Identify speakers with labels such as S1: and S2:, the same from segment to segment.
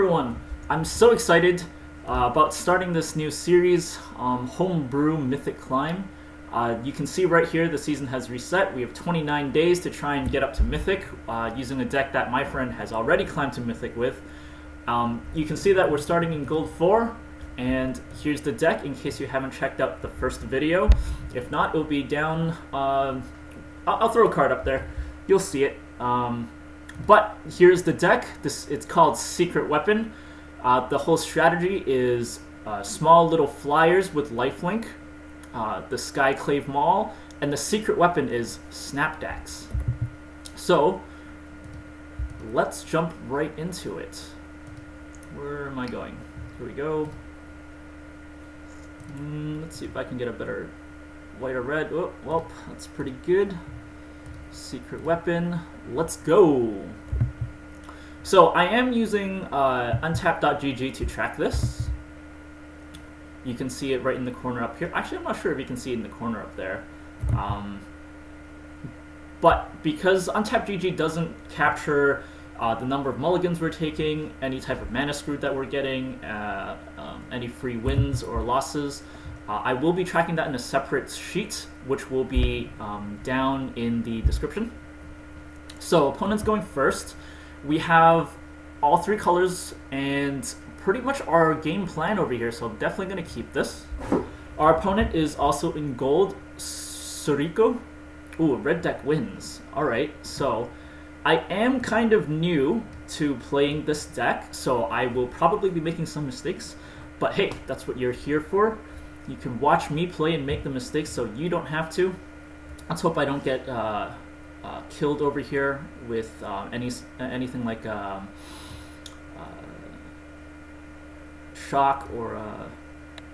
S1: everyone! I'm so excited about starting this new series, Homebrew Mythic Climb. You can see right here the season has reset. We have 29 days to try and get up to Mythic using a deck that my friend has already climbed to Mythic with. You can see that we're starting in Gold 4, and here's the deck in case you haven't checked out the first video. If not, it'll be down. I'll throw a card up there. You'll see it. But here's the deck. It's called Secret Weapon. The whole strategy is small little flyers with lifelink, the Skyclave Maul, and the secret weapon is Snapdax. So let's jump right into it. Where am I going? Here we go. Let's see if I can get a better white or red. Oh, well, that's pretty good. Secret weapon. Let's go. So I am using untap.gg to track this. You can see it right in the corner up here. Actually, I'm not sure if you can see it in the corner up there. But because untap.gg doesn't capture the number of mulligans we're taking, any type of mana screw that we're getting, any free wins or losses, I will be tracking that in a separate sheet, which will be down in the description. So opponent's going first. We have all three colors and pretty much our game plan over here, so I'm definitely going to keep this. Our opponent is also in gold, Suriko. Ooh, red deck wins. Alright, so I am kind of new to playing this deck, so I will probably be making some mistakes, but hey, that's what you're here for. You can watch me play and make the mistakes so you don't have to. Let's hope I don't get killed over here with anything like shock or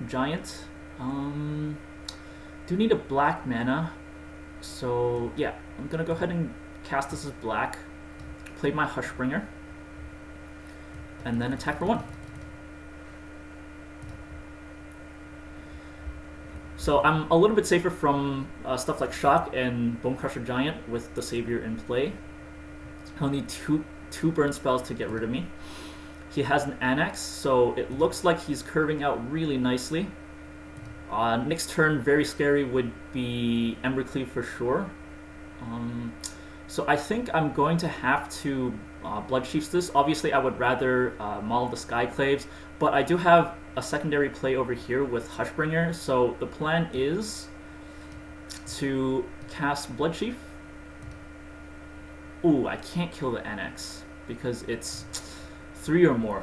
S1: giant. Do need a black mana, so yeah, I'm gonna go ahead and cast this as black, play my Hushbringer, and then attack for 1. So I'm a little bit safer from stuff like Shock and Bonecrusher Giant with the Savior in play. He'll need two burn spells to get rid of me. He has an Annex, so it looks like he's curving out really nicely. Next turn, very scary, would be Embercleave for sure. So I think I'm going to have to Bloodchief this. Obviously, I would rather Maul the Skyclaves, but I do have a secondary play over here with Hushbringer, so the plan is to cast Bloodchief. Ooh, I can't kill the Annex because it's 3 or more.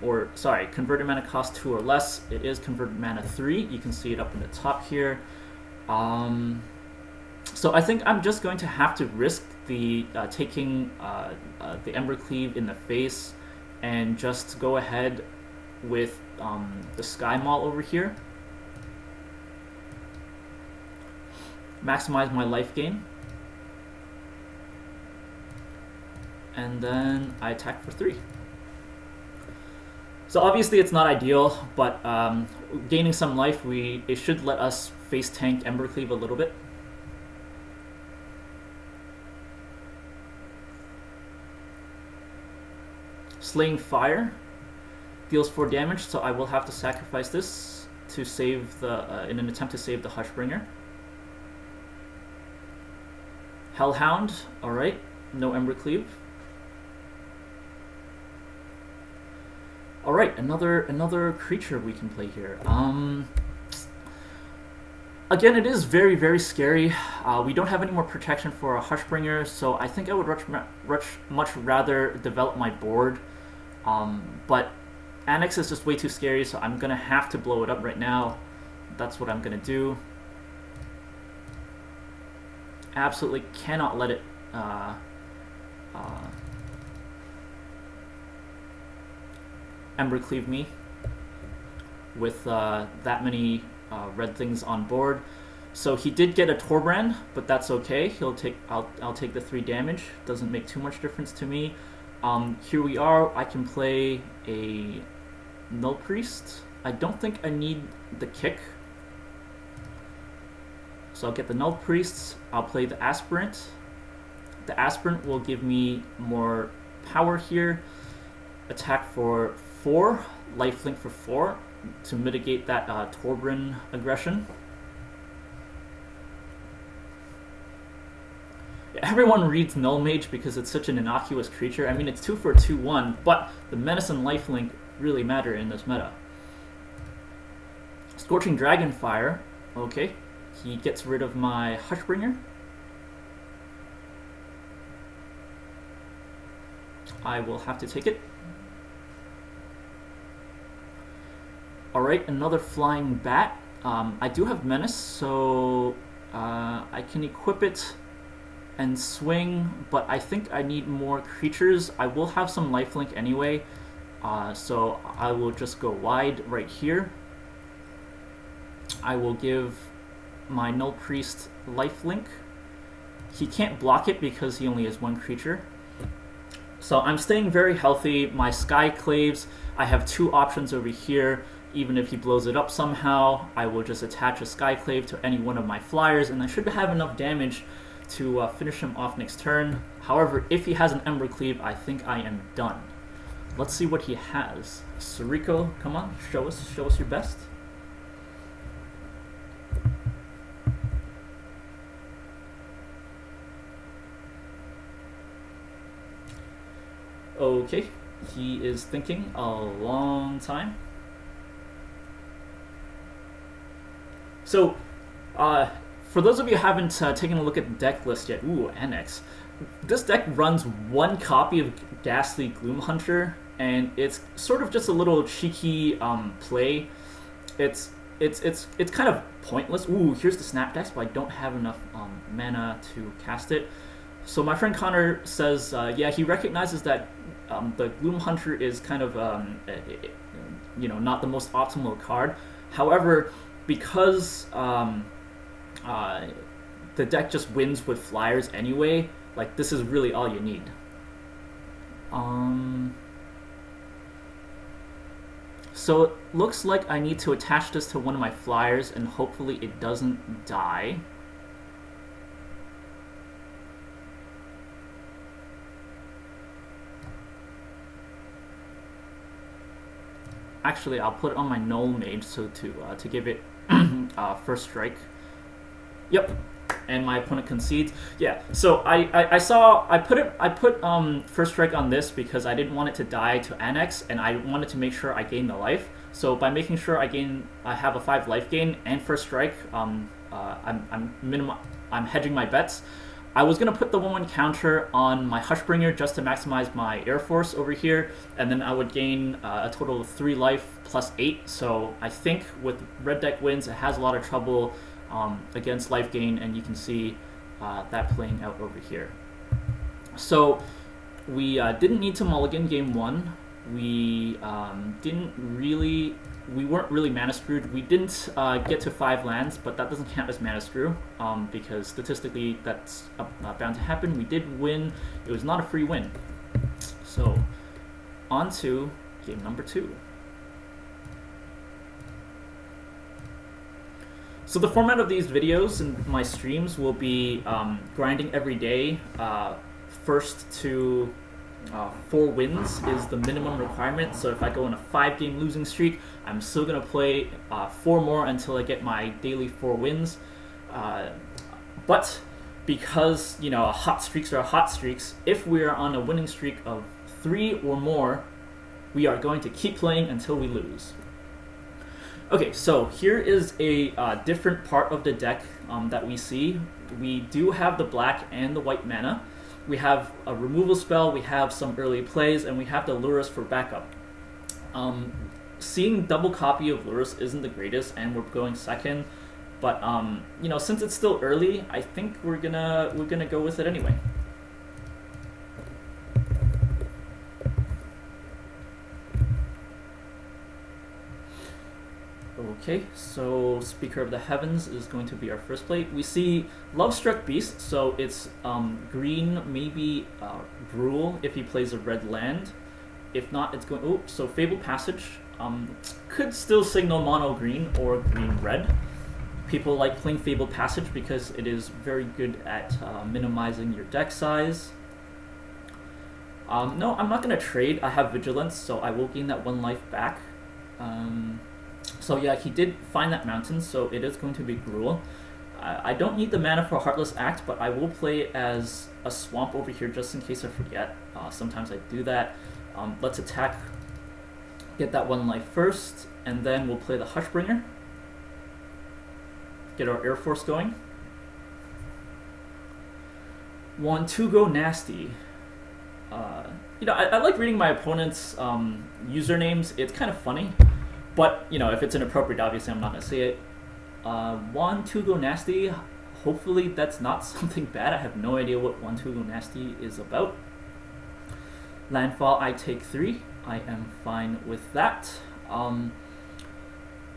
S1: Or, sorry, converted mana cost 2 or less. It is converted mana 3. You can see it up in the top here. So I think I'm just going to have to risk the taking the Embercleave in the face and just go ahead with the Sky Maul over here. Maximize my life gain. And then I attack for 3. So obviously it's not ideal, but gaining some life, it should let us face tank Embercleave a little bit. Slaying Fire deals 4 damage, so I will have to sacrifice this to save the in an attempt to save the Hushbringer. Hellhound, alright, no Embercleave. Alright, another creature we can play here. Again, it is very, very scary. We don't have any more protection for a Hushbringer, so I think I would much rather develop my board. But Annex is just way too scary, so I'm going to have to blow it up right now. That's what I'm going to do. Absolutely cannot let it Embercleave me with that many red things on board. So he did get a Torbrand, but that's okay. I'll take the 3 damage. Doesn't make too much difference to me. Here we are. I can play a Null Priest. I don't think I need the kick. So I'll get the Null Priests. I'll play the Aspirant. The Aspirant will give me more power here. attack for 4, lifelink for 4 to mitigate that Torbran aggression. Everyone reads Null Mage because it's such an innocuous creature. I mean, it's 2 for a 2/1, but the Menace and lifelink really matter in this meta. Scorching Dragonfire. Okay, he gets rid of my Hushbringer. I will have to take it. Alright, another Flying Bat. I do have Menace, so I can equip it and swing, but I think I need more creatures. I will have some lifelink anyway, so I will just go wide right here. I will give my Null Priest lifelink. He can't block it because he only has 1 creature. So I'm staying very healthy. My Skyclaves, I have 2 options over here. Even if he blows it up somehow, I will just attach a Skyclave to any one of my flyers, and I should have enough damage to finish him off next turn. However, if he has an Embercleave, I think I am done. Let's see what he has. Sariko, come on, show us your best. Okay, he is thinking a long time. So, for those of you who haven't taken a look at the deck list yet, ooh, Annex. This deck runs 1 copy of Ghastly Gloomhunter, and it's sort of just a little cheeky play. It's kind of pointless. Ooh, here's the Snap Dex, but I don't have enough mana to cast it. So my friend Connor says, yeah, he recognizes that the Gloomhunter is kind of, not the most optimal card. However, because the deck just wins with flyers anyway, like, this is really all you need. So it looks like I need to attach this to one of my flyers, and hopefully it doesn't die. Actually, I'll put it on my Null Mage so to give it first strike. Yep, and my opponent concedes. Yeah, so I put first strike on this because I didn't want it to die to Annex, and I wanted to make sure I gain the life. So by making sure I have a 5 life gain and first strike, I'm hedging my bets. I was going to put the 1/1 counter on my Hushbringer just to maximize my Air Force over here, and then I would gain a total of 3 life plus 8. So I think with red deck wins, it has a lot of trouble against life gain, and you can see that playing out over here. So we didn't need to mulligan game 1. We weren't really mana screwed. We didn't get to 5 lands, but that doesn't count as mana screw because statistically that's bound to happen. We did win. It was not a free win. So on to game number 2. So the format of these videos and my streams will be grinding every day. First to 4 wins is the minimum requirement. So if I go on a 5-game losing streak, I'm still going to play 4 more until I get my daily 4 wins. But because, hot streaks are hot streaks, if we are on a winning streak of 3 or more, we are going to keep playing until we lose. Okay, so here is a different part of the deck that we see. We do have the black and the white mana. We have a removal spell, we have some early plays, and we have the Lurrus for backup. Seeing double copy of Lurrus isn't the greatest, and we're going second. But since it's still early, I think we're gonna go with it anyway. Okay, so Speaker of the Heavens is going to be our first play. We see Lovestruck Beast, so it's green, maybe Gruul if he plays a red land. If not, it's going... Oh, so Fabled Passage could still signal mono green or green red. People like playing Fabled Passage because it is very good at minimizing your deck size. No, I'm not going to trade. I have Vigilance, so I will gain that 1 life back. So yeah, he did find that mountain, so it is going to be Gruul. I don't need the mana for Heartless Act, but I will play it as a swamp over here just in case I forget. Sometimes I do that. Let's attack, get that 1 life first, and then we'll play the Hushbringer. Get our Air Force going. 1-2 go nasty. I like reading my opponent's usernames. It's kind of funny, but if it's inappropriate, obviously I'm not gonna say it. 1-2 go nasty. Hopefully that's not something bad. I have no idea what 1-2 go nasty is about. Landfall, I take 3. I am fine with that.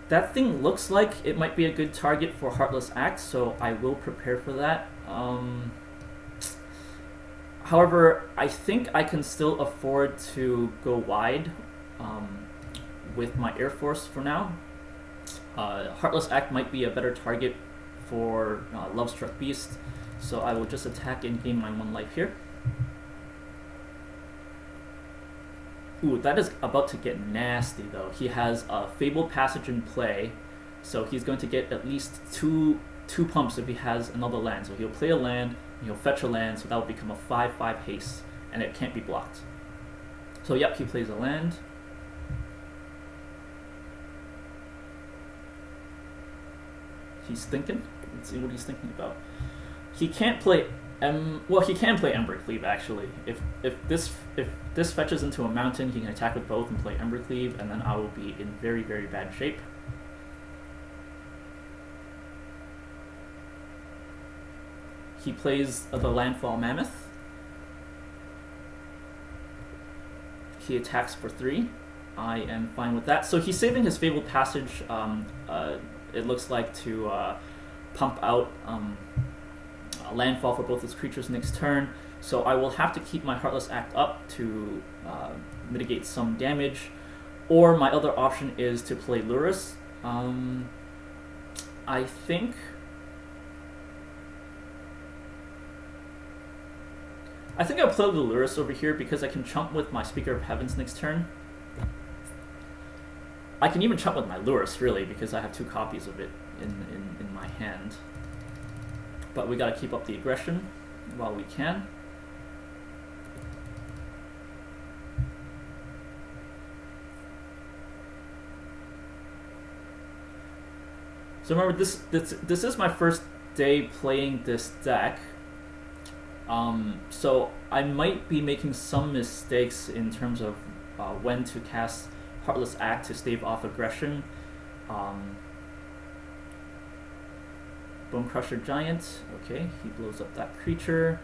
S1: That thing looks like it might be a good target for Heartless Act, so I will prepare for that. However, I think I can still afford to go wide with my Air Force for now. Heartless Act might be a better target for Lovestruck Beast, so I will just attack and gain my 1 life here. Ooh, that is about to get nasty though. He has a Fabled Passage in play, so he's going to get at least two pumps if he has another land. So he'll play a land, and he'll fetch a land, so that will become a 5/5 haste, and it can't be blocked. So yep, he plays a land. He's thinking. Let's see what he's thinking about. He can't play he can play Embercleave actually. If this fetches into a mountain, he can attack with both and play Embercleave, and then I will be in very, very bad shape. He plays the Landfall Mammoth. He attacks for 3. I am fine with that. So he's saving his Fabled Passage, it looks like, to pump out a landfall for both his creatures next turn. So I will have to keep my Heartless Act up to mitigate some damage. Or my other option is to play Lurrus. I think I'll play the Lurrus over here because I can chump with my Speaker of Heavens next turn. I can even chump with my Lurrus, really, because I have 2 copies of it in my hand. But we gotta keep up the aggression while we can. So remember, this is my first day playing this deck. So I might be making some mistakes in terms of when to cast Heartless Act to stave off aggression. Bone Crusher Giant. Okay, he blows up that creature.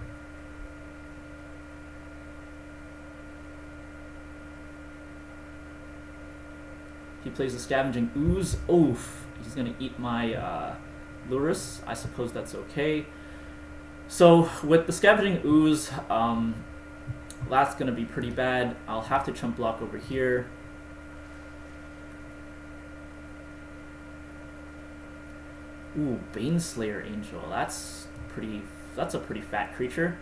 S1: He plays a Scavenging Ooze. Oof. He's going to eat my Lurrus. I suppose that's okay. So with the Scavenging Ooze, that's going to be pretty bad. I'll have to chump block over here. Ooh, Baneslayer Angel. That's a pretty fat creature.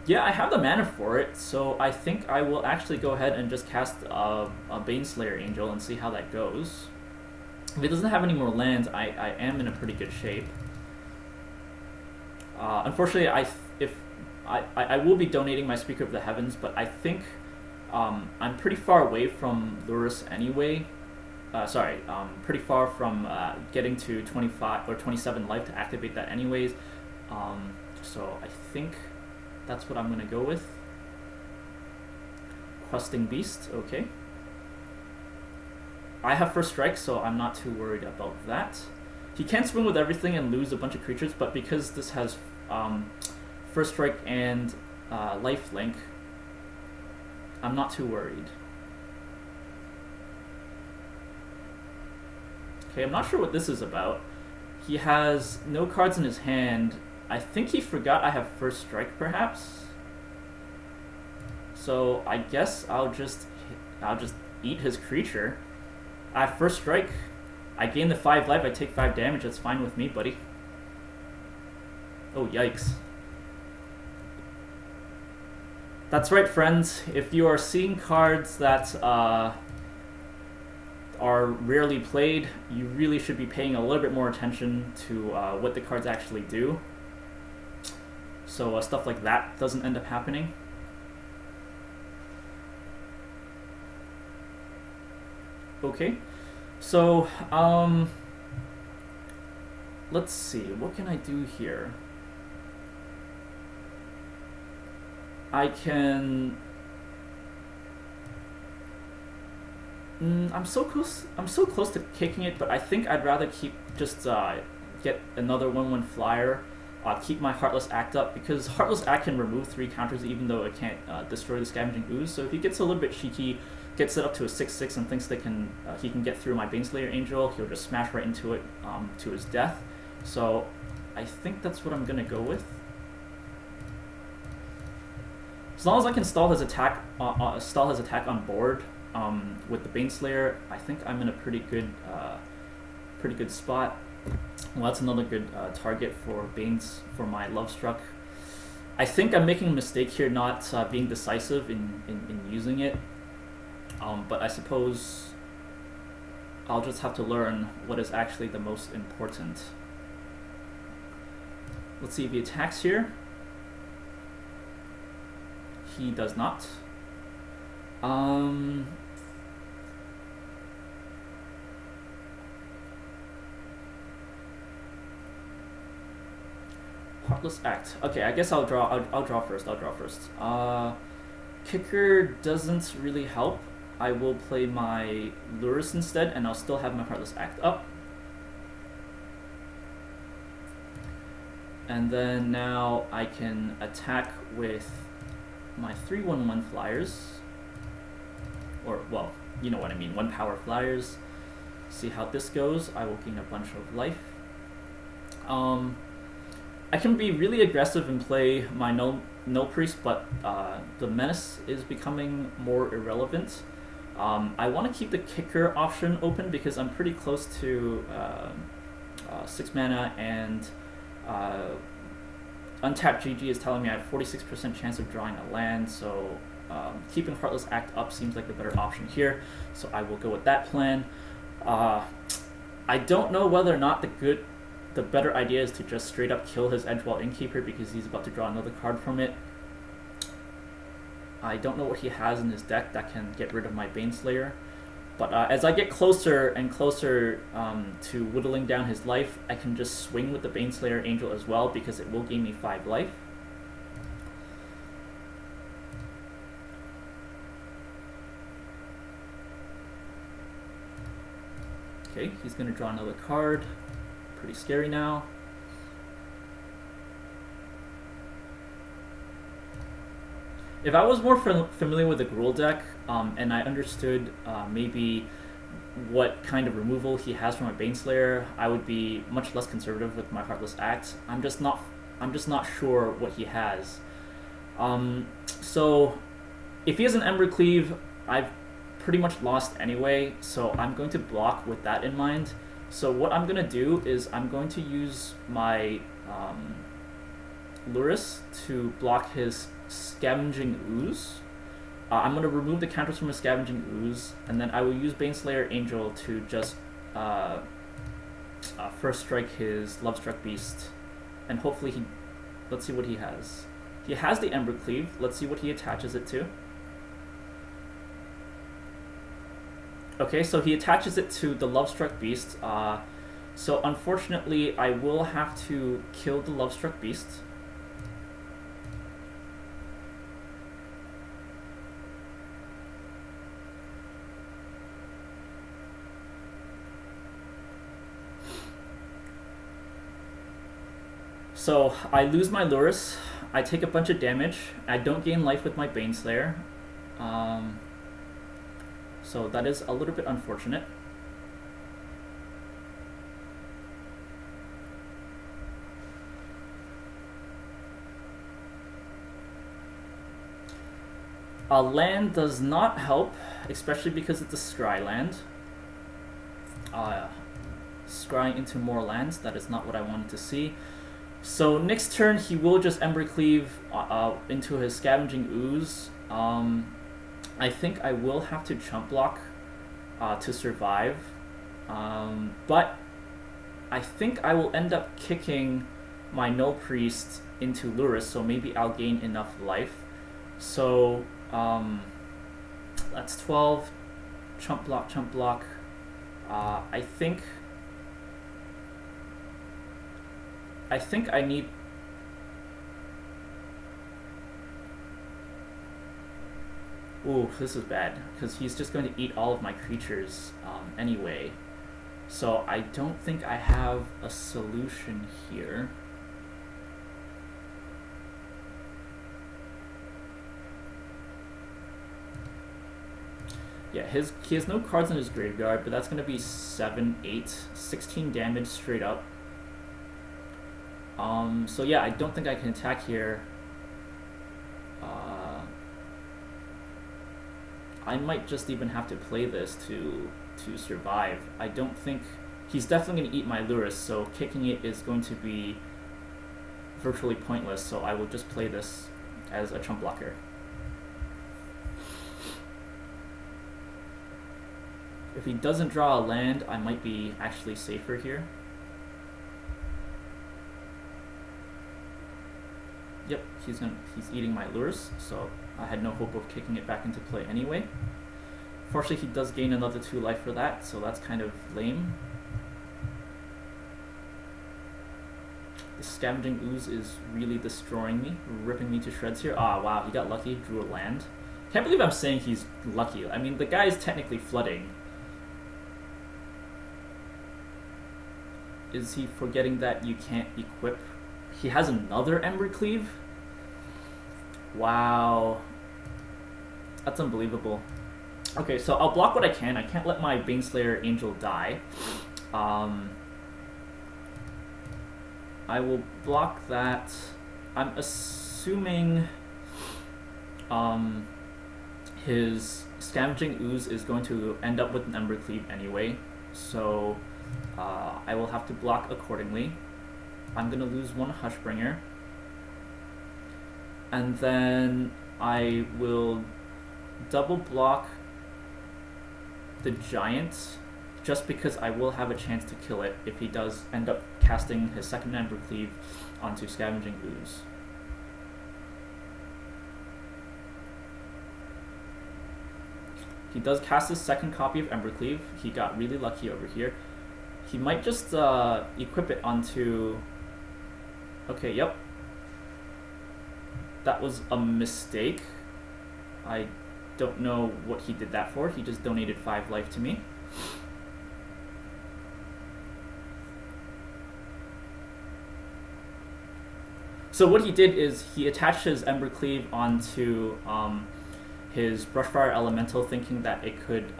S1: Yeah, I have the mana for it, so I think I will actually go ahead and just cast a Baneslayer Angel and see how that goes. If it doesn't have any more lands, I am in a pretty good shape. Unfortunately, I will be donating my Speaker of the Heavens, but I think I'm pretty far away from Lurrus anyway. Pretty far from getting to 25 or 27 life to activate that anyways. So I think that's what I'm going to go with. Questing Beast, okay. I have first strike, so I'm not too worried about that. He can swing with everything and lose a bunch of creatures, but because this has first strike and lifelink, I'm not too worried. Okay, I'm not sure what this is about. He has no cards in his hand. I think he forgot I have first strike, perhaps. So I guess I'll just eat his creature. I have first strike. I gain the 5 life. I take 5 damage. That's fine with me, buddy. Oh, yikes. That's right, friends. If you are seeing cards that are rarely played, you really should be paying a little bit more attention to what the cards actually do. So stuff like that doesn't end up happening. Okay, so let's see, what can I do here? I can... I'm so close to kicking it, but I think I'd rather keep get another 1/1 flyer, keep my Heartless Act up, because Heartless Act can remove 3 counters even though it can't destroy the Scavenging Ooze. So if he gets a little bit cheeky, gets it up to a 6/6 and thinks he can get through my Baneslayer Angel, he'll just smash right into it to his death. So I think that's what I'm gonna go with. As long as I can stall his attack on board with the Baneslayer, I think I'm in a pretty good spot. Well, that's another good target for Banes for my Lovestruck. I think I'm making a mistake here not being decisive in using it, but I suppose I'll just have to learn what is actually the most important. Let's see if he attacks here. He does not. Heartless Act. Okay, I guess I'll draw first. Kicker doesn't really help. I will play my Lurrus instead, and I'll still have my Heartless Act up. And then now I can attack with my 3/1/1 flyers. Or, well, you know what I mean, 1 power flyers. See how this goes. I will gain a bunch of life. I can be really aggressive and play my no priest, but the menace is becoming more irrelevant. I want to keep the kicker option open because I'm pretty close to 6 mana, and Untapped GG is telling me I have 46% chance of drawing a land, so keeping Heartless Act up seems like the better option here, so I will go with that plan. I don't know whether or not the better idea is to just straight up kill his Edgewall Innkeeper because he's about to draw another card from it. I don't know what he has in his deck that can get rid of my Baneslayer. But as I get closer and closer to whittling down his life, I can just swing with the Baneslayer Angel as well because it will gain me 5 life. Okay, he's going to draw another card. Pretty scary now. If I was more familiar with the Gruul deck, and I understood maybe what kind of removal he has from my Baneslayer, I would be much less conservative with my Heartless Act. I'm just not sure what he has. So if he has an Embercleave, I've pretty much lost anyway, so I'm going to block with that in mind. So what I'm going to do is I'm going to use my Lurrus to block his Scavenging Ooze. I'm going to remove the counters from his Scavenging Ooze, and then I will use Baneslayer Angel to just first strike his Lovestruck Beast, and hopefully he... Let's see what he has. He has the Embercleave. Let's see what he attaches it to. Okay, so he attaches it to the Lovestruck Beast. So unfortunately, I will have to kill the Lovestruck Beast. So I lose my Lurrus. I take a bunch of damage. I don't gain life with my Baneslayer. So that is a little bit unfortunate. Land does not help, especially because it's a scry land. Scrying into more lands, that is not what I wanted to see. So next turn he will just Embercleave into his Scavenging Ooze. I think I will have to chump block to survive, but I think I will end up kicking my Null Priest into Lurrus, so maybe I'll gain enough life. So that's 12, chump block. I think I need... Ooh, this is bad, because he's just going to eat all of my creatures anyway. So I don't think I have a solution here. Yeah, he has no cards in his graveyard, but that's going to be 7, 8, 16 damage straight up. So yeah, I don't think I can attack here. I might just even have to play this to survive. I don't think... He's definitely going to eat my Lurrus, so kicking it is going to be virtually pointless, so I will just play this as a chump blocker. If he doesn't draw a land, I might be actually safer here. Yep, he's eating my Lurrus, so I had no hope of kicking it back into play anyway. Fortunately, he does gain another 2 life for that, so that's kind of lame. The Scavenging Ooze is really destroying me, ripping me to shreds here. Ah, wow, he got lucky, drew a land. Can't believe I'm saying he's lucky. I mean, the guy is technically flooding. Is he forgetting that you can't equip? He has another Embercleave? Wow. That's unbelievable. Okay, so I'll block what I can. I can't let my Baneslayer Angel die. I will block that. I'm assuming his Scavenging Ooze is going to end up with an Embercleave anyway, so I will have to block accordingly. I'm going to lose 1 Hushbringer, and then I will double block the Giant, just because I will have a chance to kill it if he does end up casting his second Embercleave onto Scavenging Ooze. He does cast his second copy of Embercleave. He got really lucky over here. He might just equip it onto... Okay, yep. That was a mistake. I don't know what he did that for. He just donated 5 life to me. So what he did is he attached his Embercleave onto his Brushfire Elemental, thinking that it could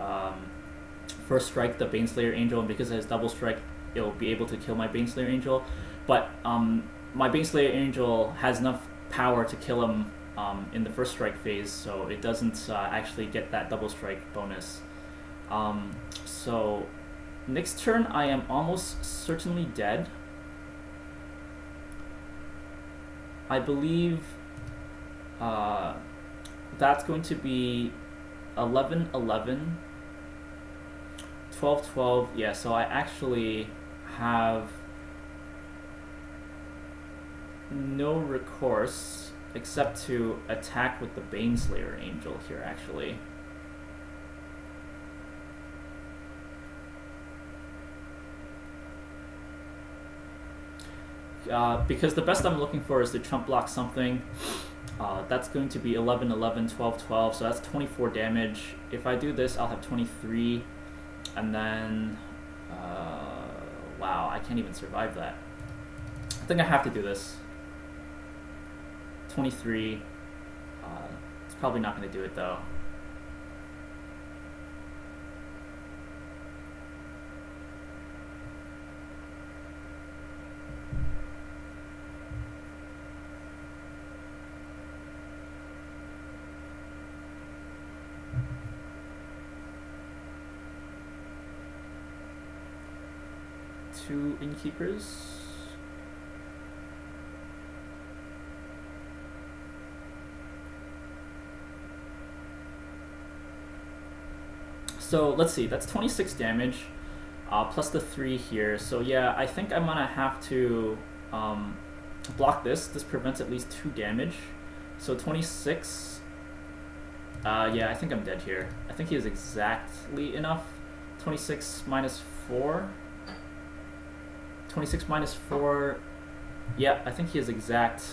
S1: first strike the Baneslayer Angel, and because it has double strike, it'll be able to kill my Baneslayer Angel. But my Baneslayer Angel has enough power to kill him in the first strike phase, so it doesn't actually get that double strike bonus. So next turn I am almost certainly dead. I believe that's going to be 11-11, 12-12. Yeah, so I actually have no recourse except to attack with the Baneslayer Angel here, actually. Because the best I'm looking for is to chump block something. That's going to be 11-11, 12-12, so that's 24 damage. If I do this, I'll have 23, and then... wow, I can't even survive that. I think I have to do this. 23. It's probably not going to do it, though. Two Innkeepers. So let's see, that's 26 damage, plus the 3 here. So yeah, I think I'm gonna have to block this. This prevents at least 2 damage. So 26. Yeah, I think I'm dead here. I think he is exactly enough. 26 minus 4. 26 minus 4. Yeah, I think he is exact.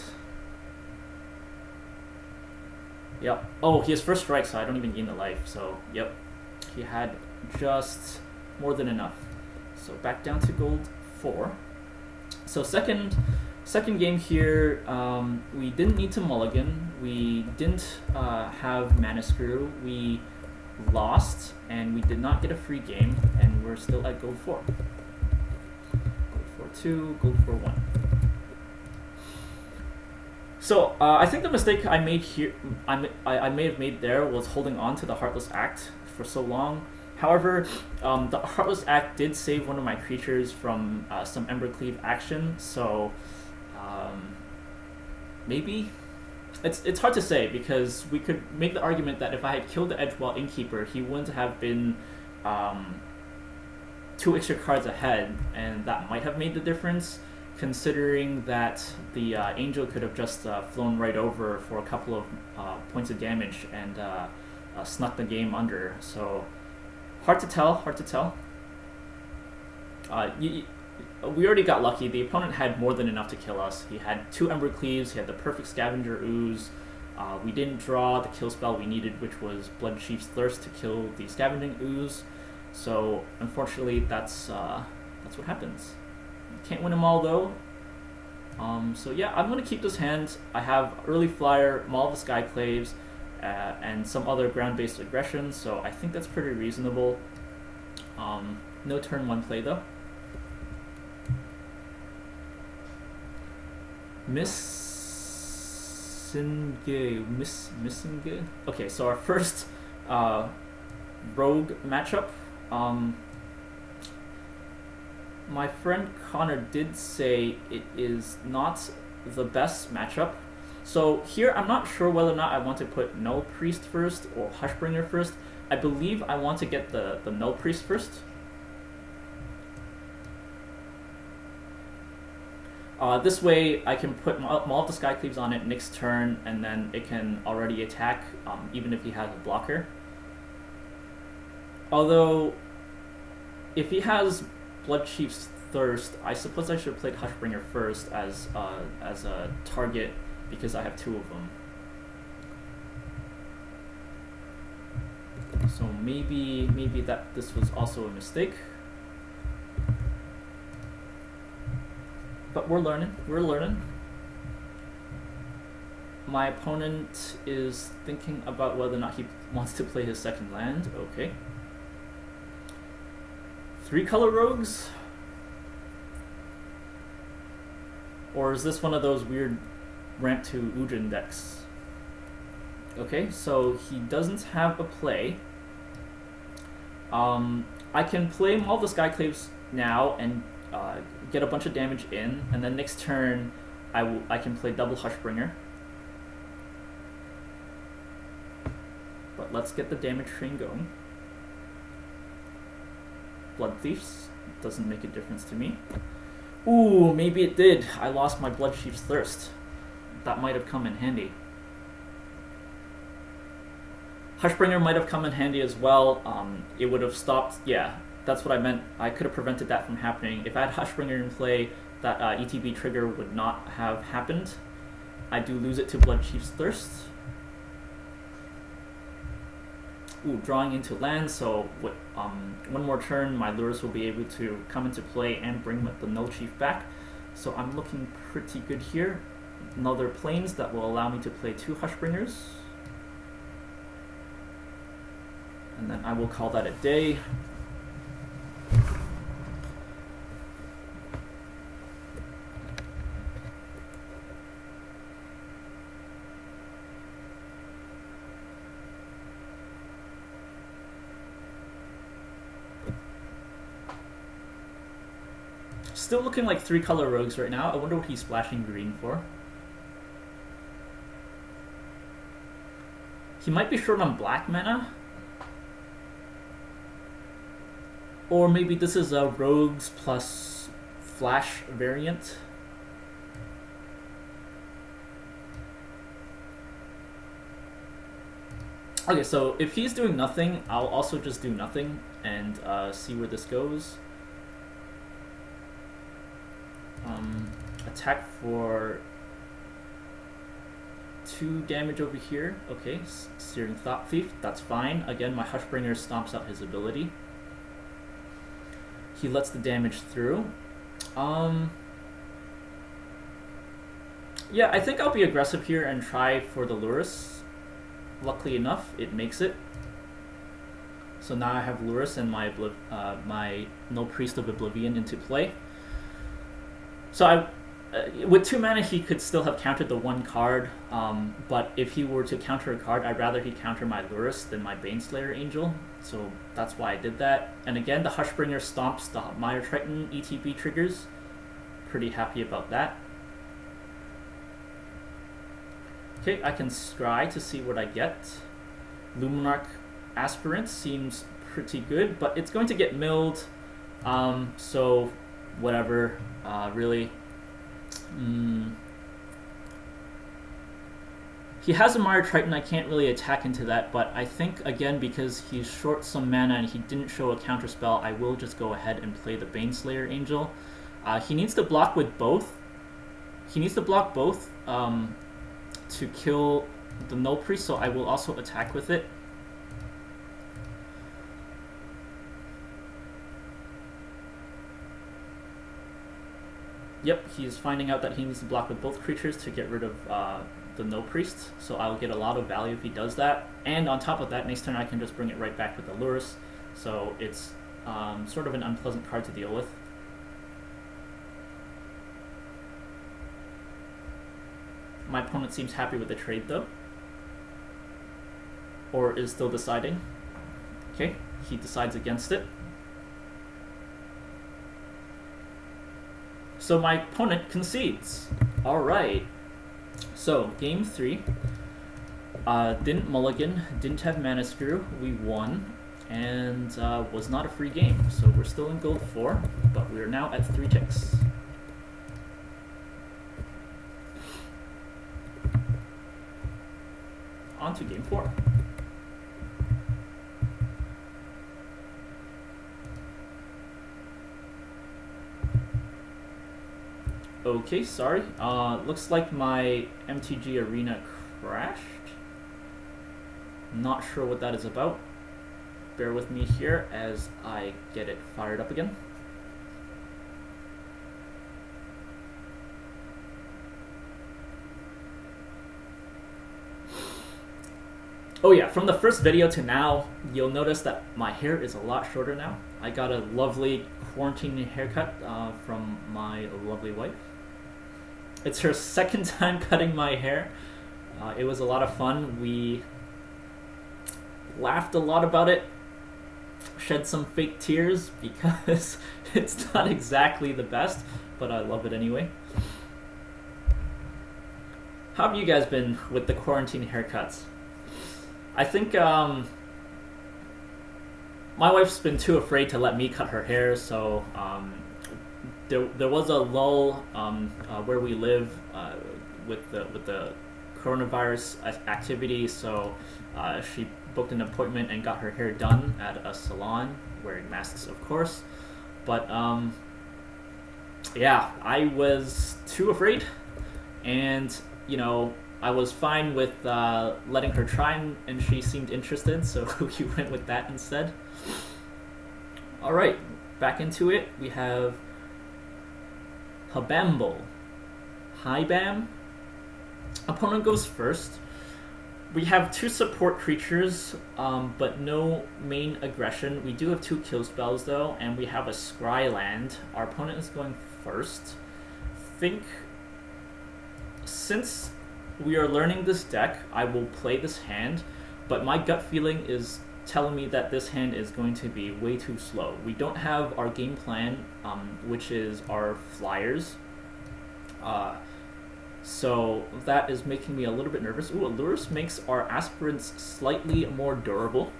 S1: Yep. Oh, he has first strike, so I don't even gain the life. So, yep. He had just more than enough. So back down to gold 4. So second game here, we didn't need to mulligan. We didn't have mana screw. We lost, and we did not get a free game, and we're still at gold 4. Gold 4-2, gold 4-1. So I think the mistake I made here, I may have made there, was holding on to the Heartless Act for so long. However, the Heartless Act did save one of my creatures from some Embercleave action, so maybe? It's hard to say, because we could make the argument that if I had killed the Edgewall Innkeeper, he wouldn't have been 2 extra cards ahead, and that might have made the difference, considering that the Angel could have just flown right over for a couple of points of damage and snuck the game under. So hard to tell. We already got lucky. The opponent had more than enough to kill us. He had 2 Embercleaves, he had the perfect Scavenger Ooze. We didn't draw the kill spell we needed, which was Bloodchief's Thirst to kill the Scavenging Ooze. So unfortunately, that's what happens. Can't win them all though. So yeah, I'm gonna keep this hand. I have Early Flyer, Maul of the Skyclaves, and some other ground-based aggression, so I think that's pretty reasonable. No turn 1 play though. Missingay. Okay, so our first rogue matchup. My friend Connor did say it is not the best matchup. So here, I'm not sure whether or not I want to put Null Priest first or Hushbringer first. I believe I want to get the Null Priest first. This way, I can put Maul of the Skyclaves on it next turn, and then it can already attack, even if he has a blocker. Although, if he has Bloodchief's Thirst, I suppose I should have played Hushbringer first as a target, because I have 2 of them. So maybe that this was also a mistake. But we're learning. My opponent is thinking about whether or not he wants to play his second land. Okay. 3 color rogues? Or is this one of those weird ramp to Ugin decks? Okay, so he doesn't have a play. I can play Maul of the Skyclaves now and get a bunch of damage in, and then next turn I can play double Hushbringer. But let's get the damage train going. Blood Thieves doesn't make a difference to me. Ooh, maybe it did. I lost my Bloodchief's Thirst. That might have come in handy. Hushbringer might have come in handy as well. It would have stopped. Yeah, that's what I meant. I could have prevented that from happening. If I had Hushbringer in play, that ETB trigger would not have happened. I do lose it to Bloodchief's Thirst. Ooh, drawing into land, so one more turn, my lures will be able to come into play and bring the Null Chief back. So I'm looking pretty good here. Another planes that will allow me to play 2 Hushbringers. And then I will call that a day. Still looking like 3 color rogues right now. I wonder what he's splashing green for. He might be short on black mana. Or maybe this is a rogues plus flash variant. Okay, so if he's doing nothing, I'll also just do nothing and see where this goes. Attack for 2 damage over here. Okay, Searing Thought Thief, that's fine. Again, my Hushbringer stomps out his ability. He lets the damage through. Yeah, I think I'll be aggressive here and try for the Lurrus. Luckily enough, it makes it. So now I have Lurrus and my No Priest of Oblivion into play. So with 2 mana, he could still have countered the 1 card, but if he were to counter a card, I'd rather he counter my Lurrus than my Baneslayer Angel, so that's why I did that. And again, the Hushbringer stomps the Mire Triton ETB triggers. Pretty happy about that. Okay, I can scry to see what I get. Luminarch Aspirant seems pretty good, but it's going to get milled, so whatever, really. He has a Mire Triton, I can't really attack into that, but I think, again, because he's short some mana and he didn't show a counterspell, I will just go ahead and play the Baneslayer Angel. He needs to block with both. He needs to block both to kill the Null Priest, so I will also attack with it. Yep, he's finding out that he needs to block with both creatures to get rid of the No Priest, so I'll get a lot of value if he does that. And on top of that, next turn I can just bring it right back with the Lurrus, so it's sort of an unpleasant card to deal with. My opponent seems happy with the trade though, or is still deciding. Okay, he decides against it. So my opponent concedes. Alright. So, game 3. Didn't mulligan, didn't have mana screw, we won, and was not a free game. So we're still in gold 4, but we're now at 3 ticks. On to game 4. Okay, sorry. Looks like my MTG Arena crashed. Not sure what that is about. Bear with me here as I get it fired up again. Oh yeah, from the first video to now, you'll notice that my hair is a lot shorter now. I got a lovely quarantine haircut from my lovely wife. It's her second time cutting my hair. It was a lot of fun. We laughed a lot about it, shed some fake tears because it's not exactly the best, but I love it anyway. How have you guys been with the quarantine haircuts? I think my wife's been too afraid to let me cut her hair, so there was a lull where we live with the coronavirus activity, so she booked an appointment and got her hair done at a salon, wearing masks of course. But yeah, I was too afraid, and you know, I was fine with letting her try, and she seemed interested, so we went with that instead. Alright, back into it. We have Habamble. Hi Bam. Opponent goes first. We have 2 support creatures, but no main aggression. We do have 2 kill spells though, and we have a Scry land. Our opponent is going first. Think, since we are learning this deck, I will play this hand, but my gut feeling is telling me that this hand is going to be way too slow. We don't have our game plan, which is our flyers. So that is making me a little bit nervous. Ooh, Lurrus makes our aspirants slightly more durable.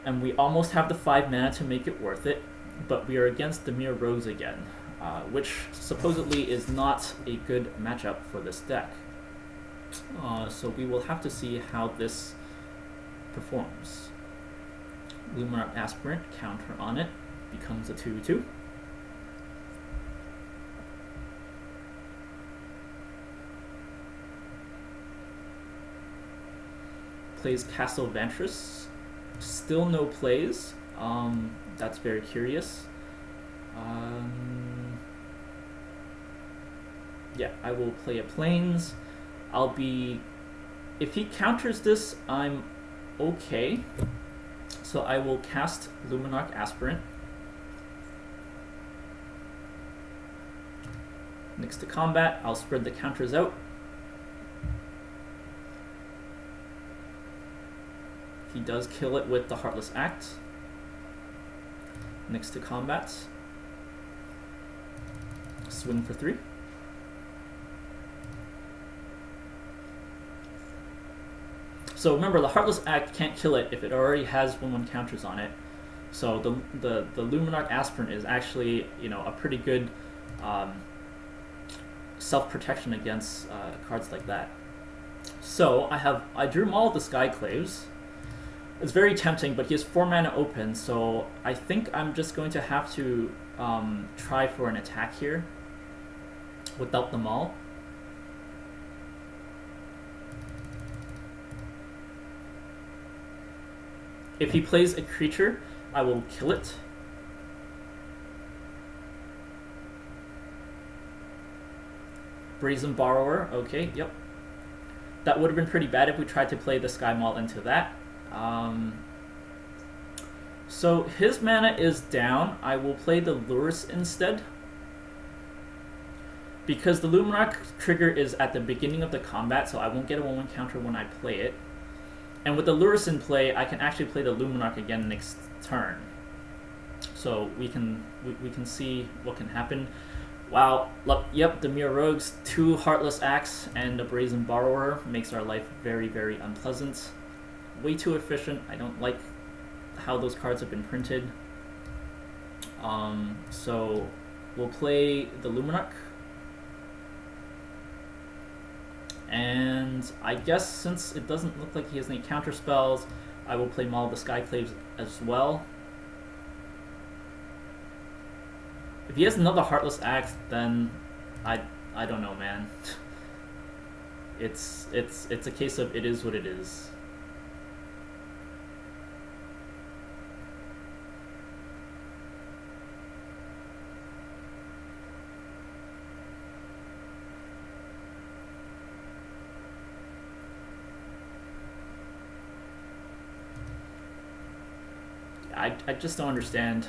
S1: And we almost have the 5 mana to make it worth it, but we are against the Mere Rogues again, which supposedly is not a good matchup for this deck. So we will have to see how this performs. Luminarch Aspirant, counter on it, becomes a 2/2. Plays Castle Vantress. Still no plays. That's very curious. Yeah, I will play a Plains. If he counters this, I'm okay. So I will cast Luminarch Aspirant. Next to combat, I'll spread the counters out. He does kill it with the Heartless Act. Next to combat, swing for 3. So remember, the Heartless Act can't kill it if it already has 1/1 counters on it. So the Luminarch Aspirant is actually, you know, a pretty good self-protection against cards like that. So I drew Maul of the Skyclaves. It's very tempting, but he has 4 mana open, so I think I'm just going to have to try for an attack here without the Maul. If he plays a creature, I will kill it. Brazen Borrower, okay, yep. That would have been pretty bad if we tried to play the Sky Maul into that. So his mana is down. I will play the Lurrus instead. Because the Luminarch trigger is at the beginning of the combat, so I won't get a 1/1 counter when I play it. And with the Lurrus in play, I can actually play the Luminarch again next turn. So we can see what can happen. Wow, look, yep, the Mere Rogues, 2 Heartless Acts and a Brazen Borrower makes our life very, very unpleasant. Way too efficient. I don't like how those cards have been printed. So we'll play the Luminarch. And I guess since it doesn't look like he has any counter spells, I will play Maul of the Skyclaves as well. If he has another Heartless Axe, then I don't know, man. It's a case of it is what it is. I just don't understand.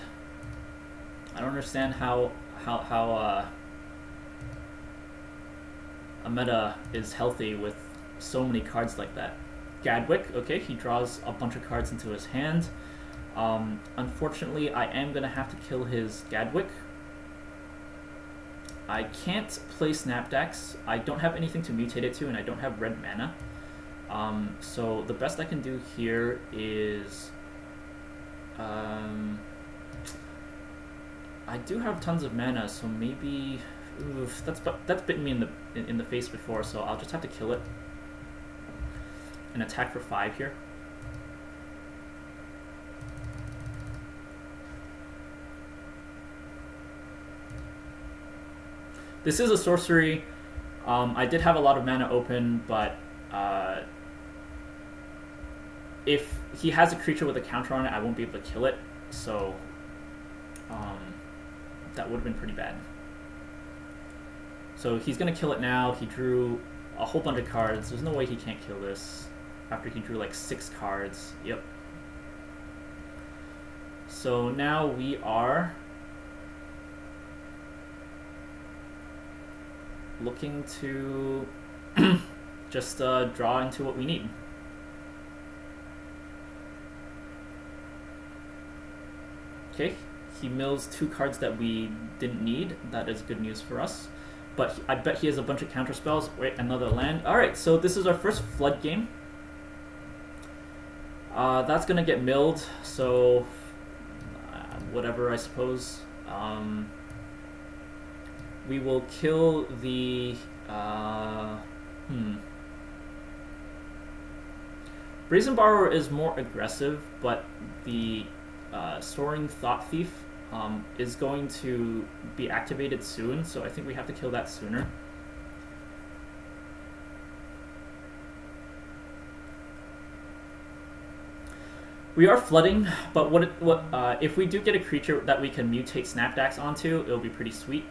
S1: I don't understand how a meta is healthy with so many cards like that. Gadwick, okay, he draws a bunch of cards into his hand. Unfortunately, I am going to have to kill his Gadwick. I can't play Snapdax. I don't have anything to mutate it to, and I don't have red mana. So the best I can do here is... I do have tons of mana, so maybe... Oof, that's bitten me in the face before, so I'll just have to kill it. And attack for 5 here. This is a sorcery. I did have a lot of mana open, but if he has a creature with a counter on it, I won't be able to kill it. So that would have been pretty bad. So he's going to kill it now. He drew a whole bunch of cards. There's no way he can't kill this after he drew like 6 cards. Yep. So now we are looking to just draw into what we need. Okay, he mills 2 cards that we didn't need. That is good news for us. But I bet he has a bunch of counter spells. Wait, another land. Alright, so this is our first flood game. That's gonna get milled, so whatever, I suppose. We will kill the Brazen Borrower is more aggressive, but the Soaring Thought Thief is going to be activated soon, so I think we have to kill that sooner. We are flooding, but if we do get a creature that we can mutate Snapdax onto, it'll be pretty sweet.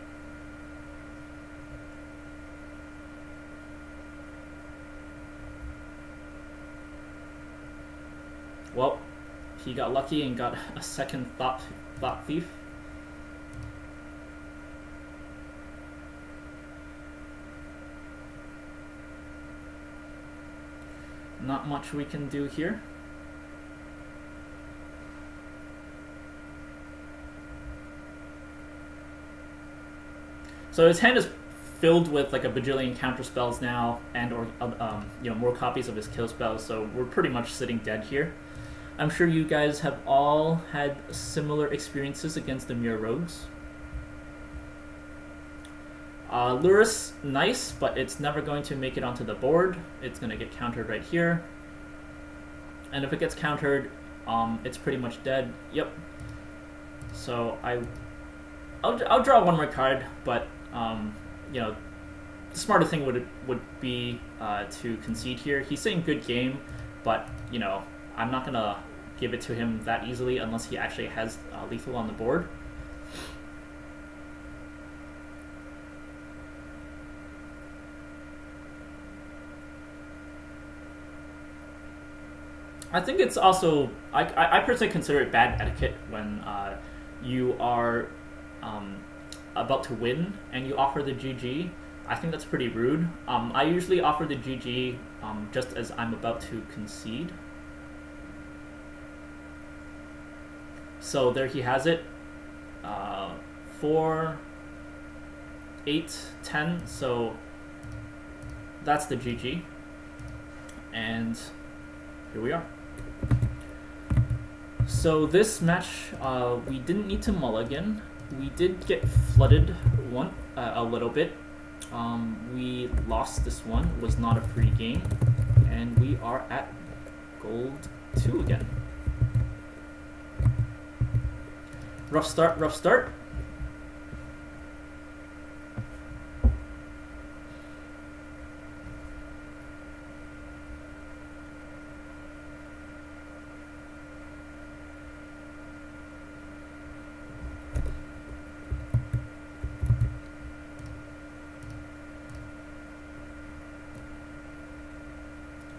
S1: Well, he got lucky and got a second Thought Thief. Not much we can do here. So his hand is filled with like a bajillion counter spells now, and or more copies of his kill spells. So we're pretty much sitting dead here. I'm sure you guys have all had similar experiences against the Mirror Rogues. Luris, nice, but it's never going to make it onto the board. It's going to get countered right here. And if it gets countered, it's pretty much dead. Yep. So I'll draw one more card, but the smarter thing would be to concede here. He's saying good game, but I'm not gonna give it to him that easily unless he actually has lethal on the board. I think it's also I personally consider it bad etiquette when you are about to win and you offer the GG. I think that's pretty rude. I usually offer the GG just as I'm about to concede. So there he has it. 4, 8, 10. So that's the GG. And here we are. So this match, we didn't need to mulligan. We did get flooded a little bit. We lost this one. It was not a free game. And we are at gold 2 again. Rough start, rough start.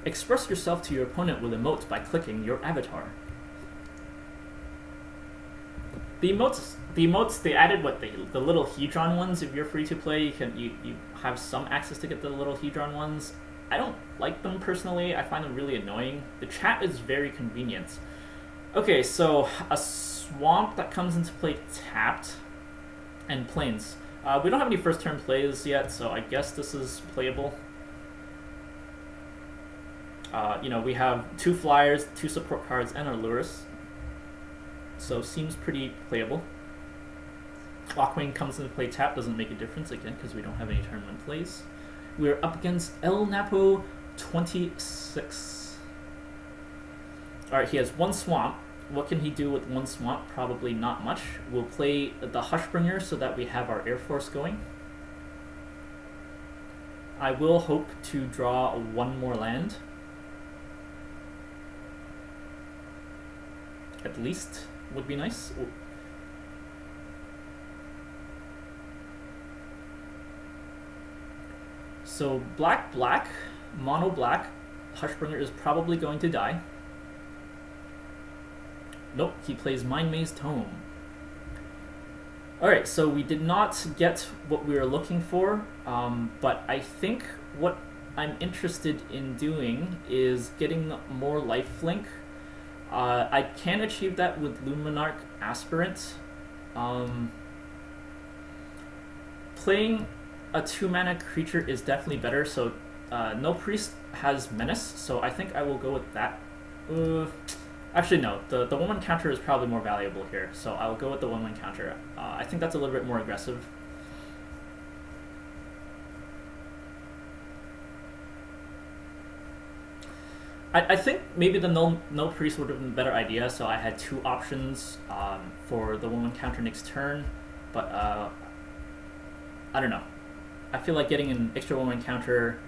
S1: Express yourself to your opponent with emotes by clicking your avatar. The emotes they added the little Hedron ones. If you're free to play, you have some access to get the little Hedron ones. I don't like them personally. I find them really annoying. The chat is very convenient. Okay, so a swamp that comes into play tapped, and plains. We don't have any first turn plays yet, so I guess this is playable. We have 2 flyers, 2 support cards, and our Luris. So seems pretty playable. Clockwing comes into play tap, doesn't make a difference again because we don't have any turn 1 plays. We're up against El Napo 26. Alright, he has 1 swamp. What can he do with 1 swamp? Probably not much. We'll play the Hushbringer so that we have our Air Force going. I will hope to draw 1 more land. At least would be nice. Ooh. So black, mono black, Hushbringer is probably going to die. Nope, he plays Mind Maze Tome. Alright, so we did not get what we were looking for, but I think what I'm interested in doing is getting more lifelink. I can achieve that with Luminarch Aspirant. Playing a 2-mana creature is definitely better, so no priest has Menace, so I think I will go with that Actually, no. The 1/1 counter is probably more valuable here, so I'll go with the 1/1 counter. I think that's a little bit more aggressive. I think maybe the no priest would have been a better idea, so I had two options for the 1/1 counter next turn, but I don't know. I feel like getting an extra 1/1 counter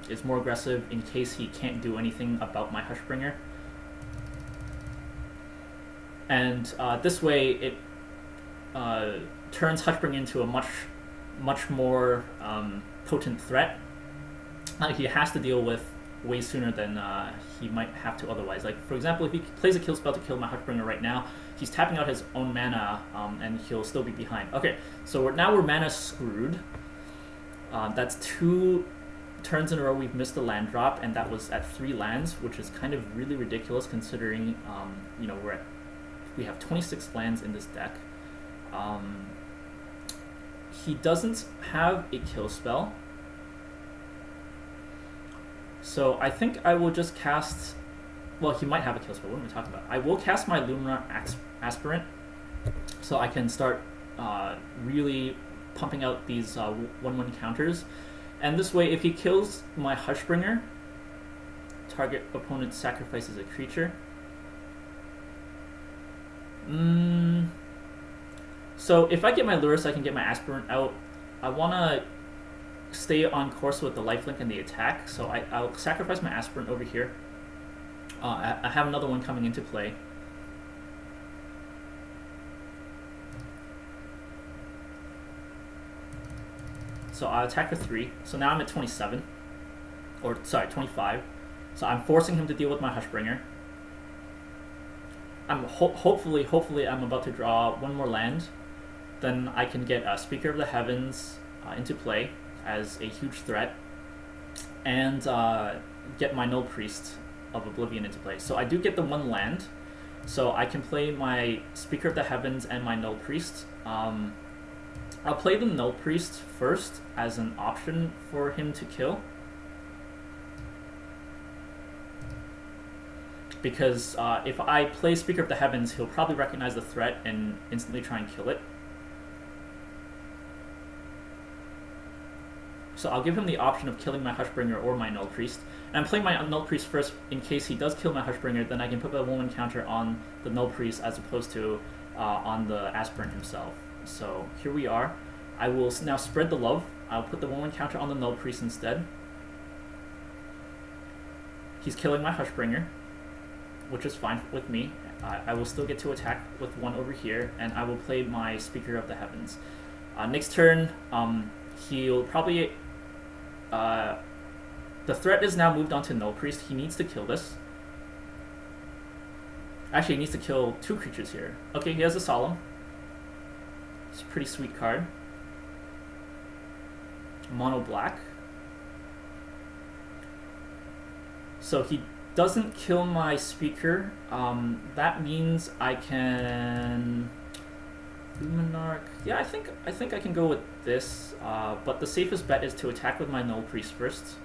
S1: is more aggressive in case he can't do anything about my Hushbringer. And this way it turns Hushbringer into a much more potent threat he has to deal with way sooner than he might have to otherwise. Like, for example, if he plays a kill spell to kill my Hushbringer right now, he's tapping out his own mana and he'll still be behind. Okay, so now we're mana screwed. That's 2 turns in a row we've missed the land drop, and that was at 3 lands, which is kind of really ridiculous considering you know, we have 26 lands in this deck. He doesn't have a kill spell, so I think I will just cast. Well, he might have a kill spell. What am I talking about? I will cast my Luminar Aspirant, so I can start really pumping out these 1/1 counters. And this way, if he kills my Hushbringer, target opponent sacrifices a creature. So if I get my Lurrus, I can get my Aspirant out. I want to stay on course with the lifelink and the attack, so I'll sacrifice my Aspirant over here. I have another one coming into play. So I'll attack for 3. So now I'm at 27. Or, sorry, 25. So I'm forcing him to deal with my Hushbringer. I'm hopefully I'm about to draw one more land. Then I can get Speaker of the Heavens into play as a huge threat. And get my Null Priest of Oblivion into play. So I do get the 1 land. So I can play my Speaker of the Heavens and my Null Priest. I'll play the Null Priest first as an option for him to kill. Because if I play Speaker of the Heavens, he'll probably recognize the threat and instantly try and kill it. So I'll give him the option of killing my Hushbringer or my Null Priest. And I'm playing my Null Priest first in case he does kill my Hushbringer, then I can put the 1/1 counter on the Null Priest as opposed to on the Aspirant himself. So here we are. I will now spread the love. I'll put the 1/1 counter on the Null Priest instead. He's killing my Hushbringer, which is fine with me. I will still get to attack with 1 over here, and I will play my Speaker of the Heavens. Next turn, he'll probably... the threat is now moved on to Null Priest. He needs to kill this. Actually, he needs to kill 2 creatures here. Okay, he has a Solemn. It's a pretty sweet card. Mono black. So he doesn't kill my Speaker. That means I can... Luminarch. Yeah, I think I can go with this. But the safest bet is to attack with my Null Priest first.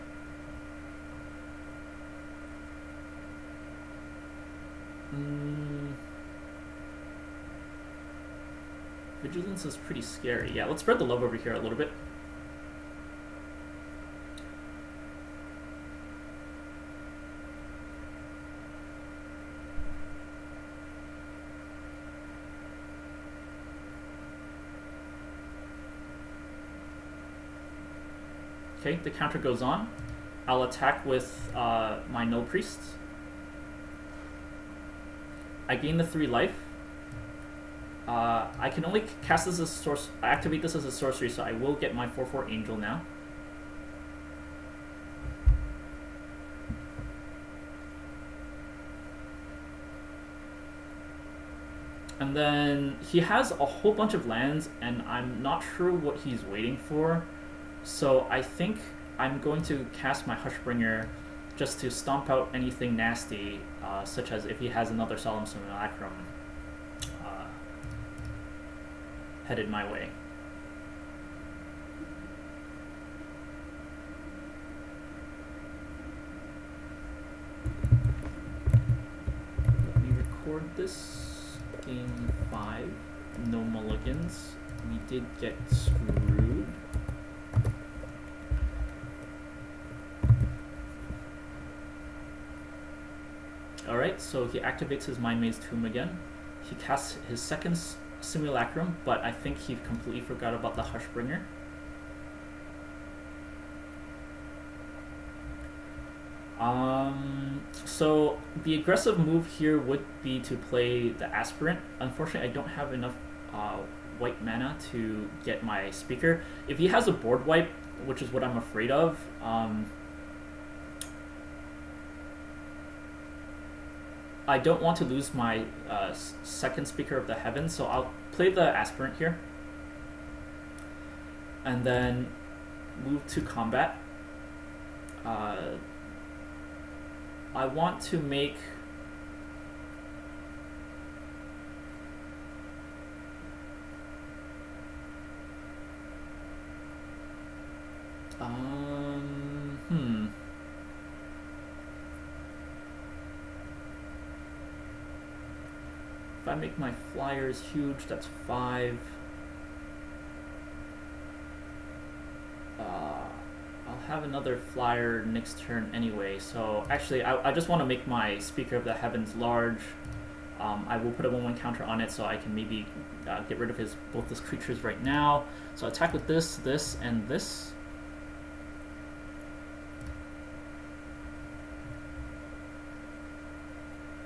S1: Vigilance is pretty scary. Yeah, let's spread the love over here a little bit. Okay, the counter goes on. I'll attack with my Null Priest. I gain the 3 life. I can only cast this as a activate this as a sorcery, so I will get my 4/4 Angel now. And then he has a whole bunch of lands, and I'm not sure what he's waiting for. So I think I'm going to cast my Hushbringer just to stomp out anything nasty, such as if he has another Solemn Simulacrum headed my way. record this. Game 5, no mulligans. We did get screwed. Alright, so he activates his Mind Maze Tomb again. He casts his second Simulacrum, but I think he completely forgot about the Hushbringer. So the aggressive move here would be to play the Aspirant. Unfortunately, I don't have enough white mana to get my Speaker. If he has a board wipe, which is what I'm afraid of, I don't want to lose my second Speaker of the Heavens, so I'll play the Aspirant here. And then move to combat. I want to make... If I make my flyers huge, that's 5. I'll have another flyer next turn anyway, so actually I just want to make my Speaker of the Heavens large. I will put a 1/1 counter on it so I can maybe get rid of both his creatures right now. So attack with this, this, and this.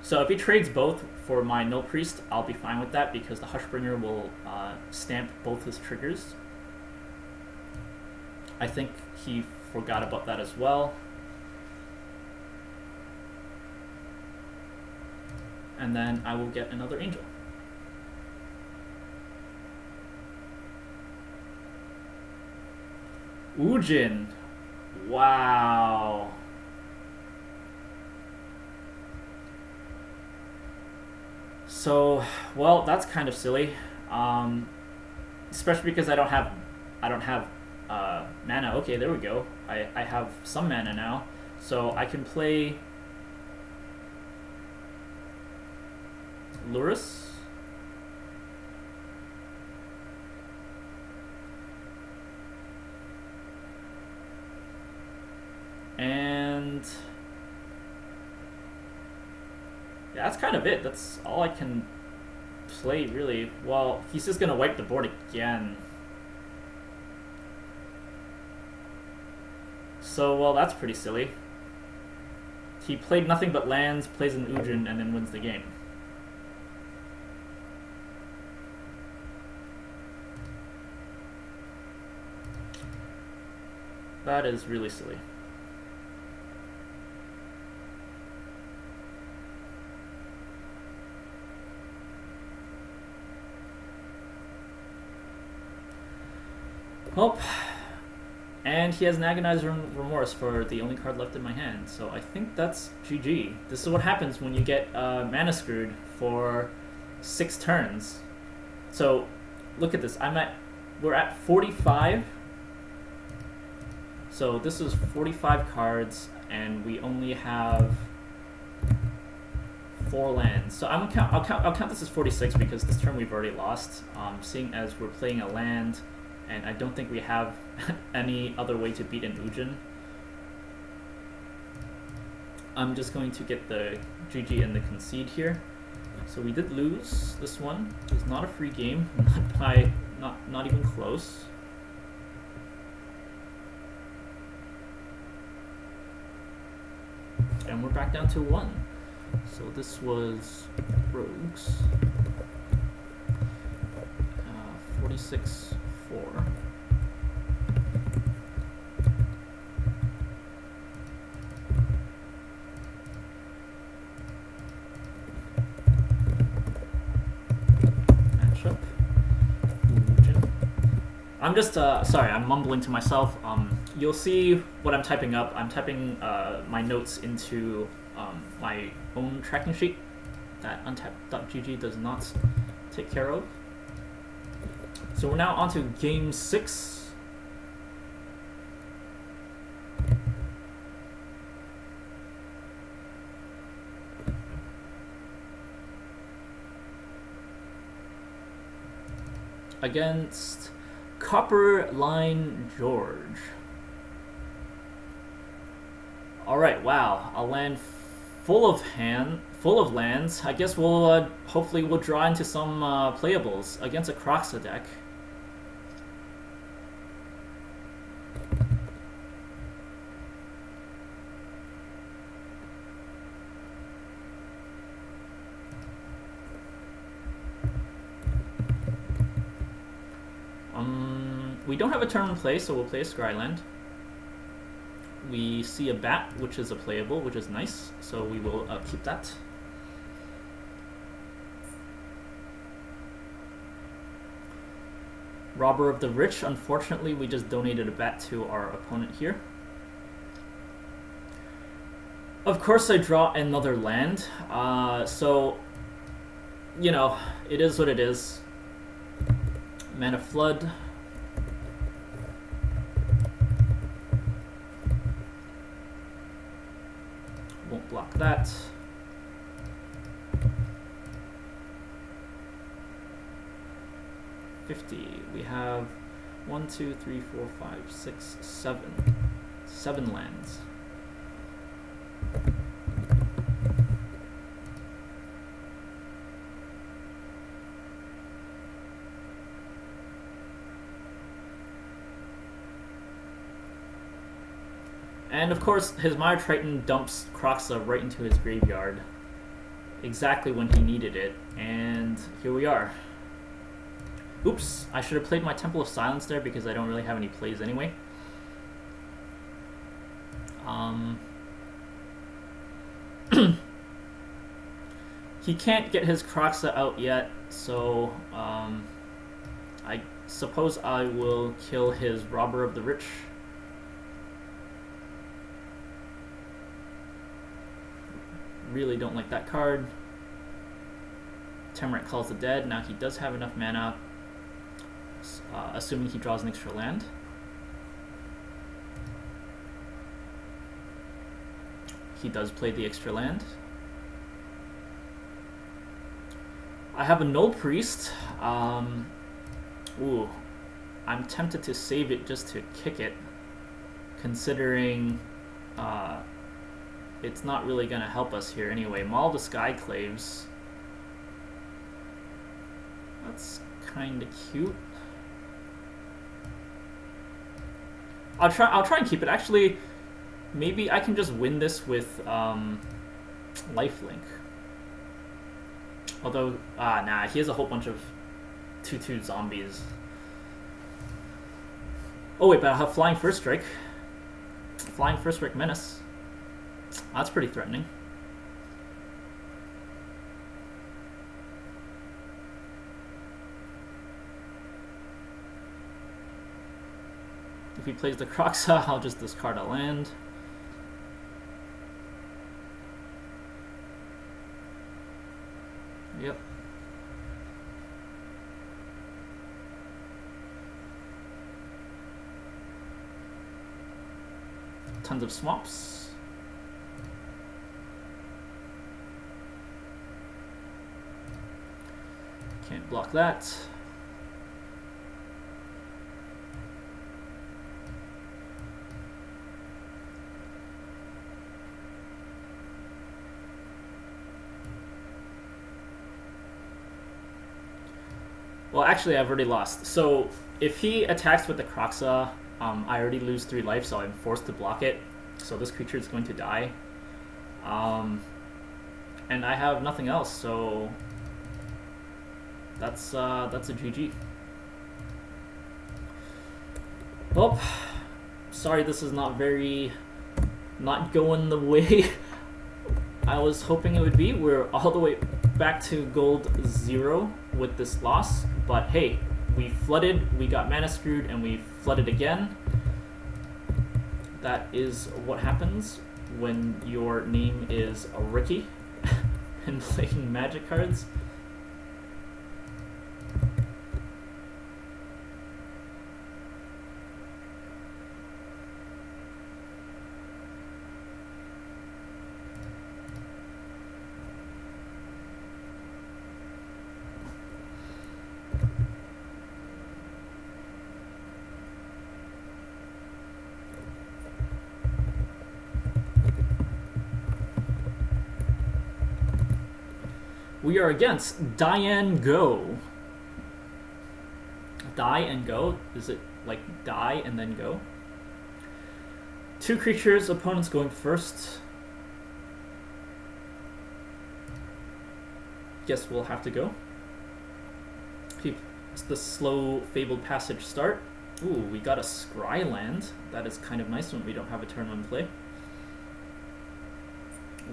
S1: So if he trades both for my No Priest, I'll be fine with that because the Hushbringer will stamp both his triggers. I think he forgot about that as well. And then I will get another Angel. Ugin. Wow. So, well, that's kind of silly, especially because I don't have mana. Okay, there we go. I have some mana now, so I can play Lurrus. And yeah, that's kind of it. That's all I can play, really. Well, he's just gonna wipe the board again. So, well, that's pretty silly. He played nothing but lands, plays an Ugin, and then wins the game. That is really silly. Well, and he has an Agonized Remorse for the only card left in my hand, so I think that's GG. This is what happens when you get mana screwed for 6 turns. So, look at this. We're at 45. So this is 45 cards, and we only have 4 lands. So I'll count this as 46 because this turn we've already lost. Seeing as we're playing a land, and I don't think we have any other way to beat an Ugin. I'm just going to get the GG and the concede here. So we did lose this one. It's not a free game, not even close. And we're back down to 1. So this was Rogues. 46-4. Matchup. I'm just sorry, I'm mumbling to myself. You'll see what I'm typing up. I'm typing my notes into my own tracking sheet that untapped.gg does not take care of. So we're now on to game 6. against Copper Line George. Alright, wow, a land full of lands. I guess we'll hopefully we'll draw into some playables against a Kroxa deck. We don't have a turn in play, so we'll play a Scryland. We see a bat, which is a playable, which is nice, so we will keep that. Robber of the Rich, unfortunately we just donated a bat to our opponent here. Of course I draw another land, so, you know, it is what it is. Mana Flood. Won't block that. We have 1, 2, 3, 4, 5, 6, 7. 7 lands. And of course, his Mire Triton dumps Kroxa right into his graveyard. Exactly when he needed it. And here we are. Oops, I should have played my Temple of Silence there because I don't really have any plays anyway. He can't get his Kroxa out yet, so I suppose I will kill his Robber of the Rich. Really don't like that card. Temerant Calls the Dead. Now he does have enough mana, assuming he draws an extra land. He does play the extra land. I have a Null Priest. Ooh, I'm tempted to save it just to kick it, considering it's not really going to help us here anyway. Maul the Skyclaves. That's kind of cute. I'll try and keep it. Actually, maybe I can just win this with lifelink. Although, nah, he has a whole bunch of 2/2 zombies. Oh wait, but I have Flying First Strike. Flying First Strike Menace. That's pretty threatening. If he plays the Kroxa, I'll just discard a land. Yep. Tons of swamps. Can't block that. Well, actually, I've already lost. So, if he attacks with the Kroxa, I already lose 3 life, so I'm forced to block it. So this creature is going to die. And I have nothing else, so that's a GG. Well, sorry this is not going the way I was hoping it would be. We're all the way back to gold 0 with this loss, but hey, we flooded, we got mana screwed, and we flooded again. That is what happens when your name is Ricky and playing Magic cards. We are against Diane Go. Die and go? Is it like die and then go? 2 creatures, opponents going first. Guess we'll have to go. It's the slow Fabled Passage start. Ooh, we got a Scry land. That is kind of nice when we don't have a turn on play.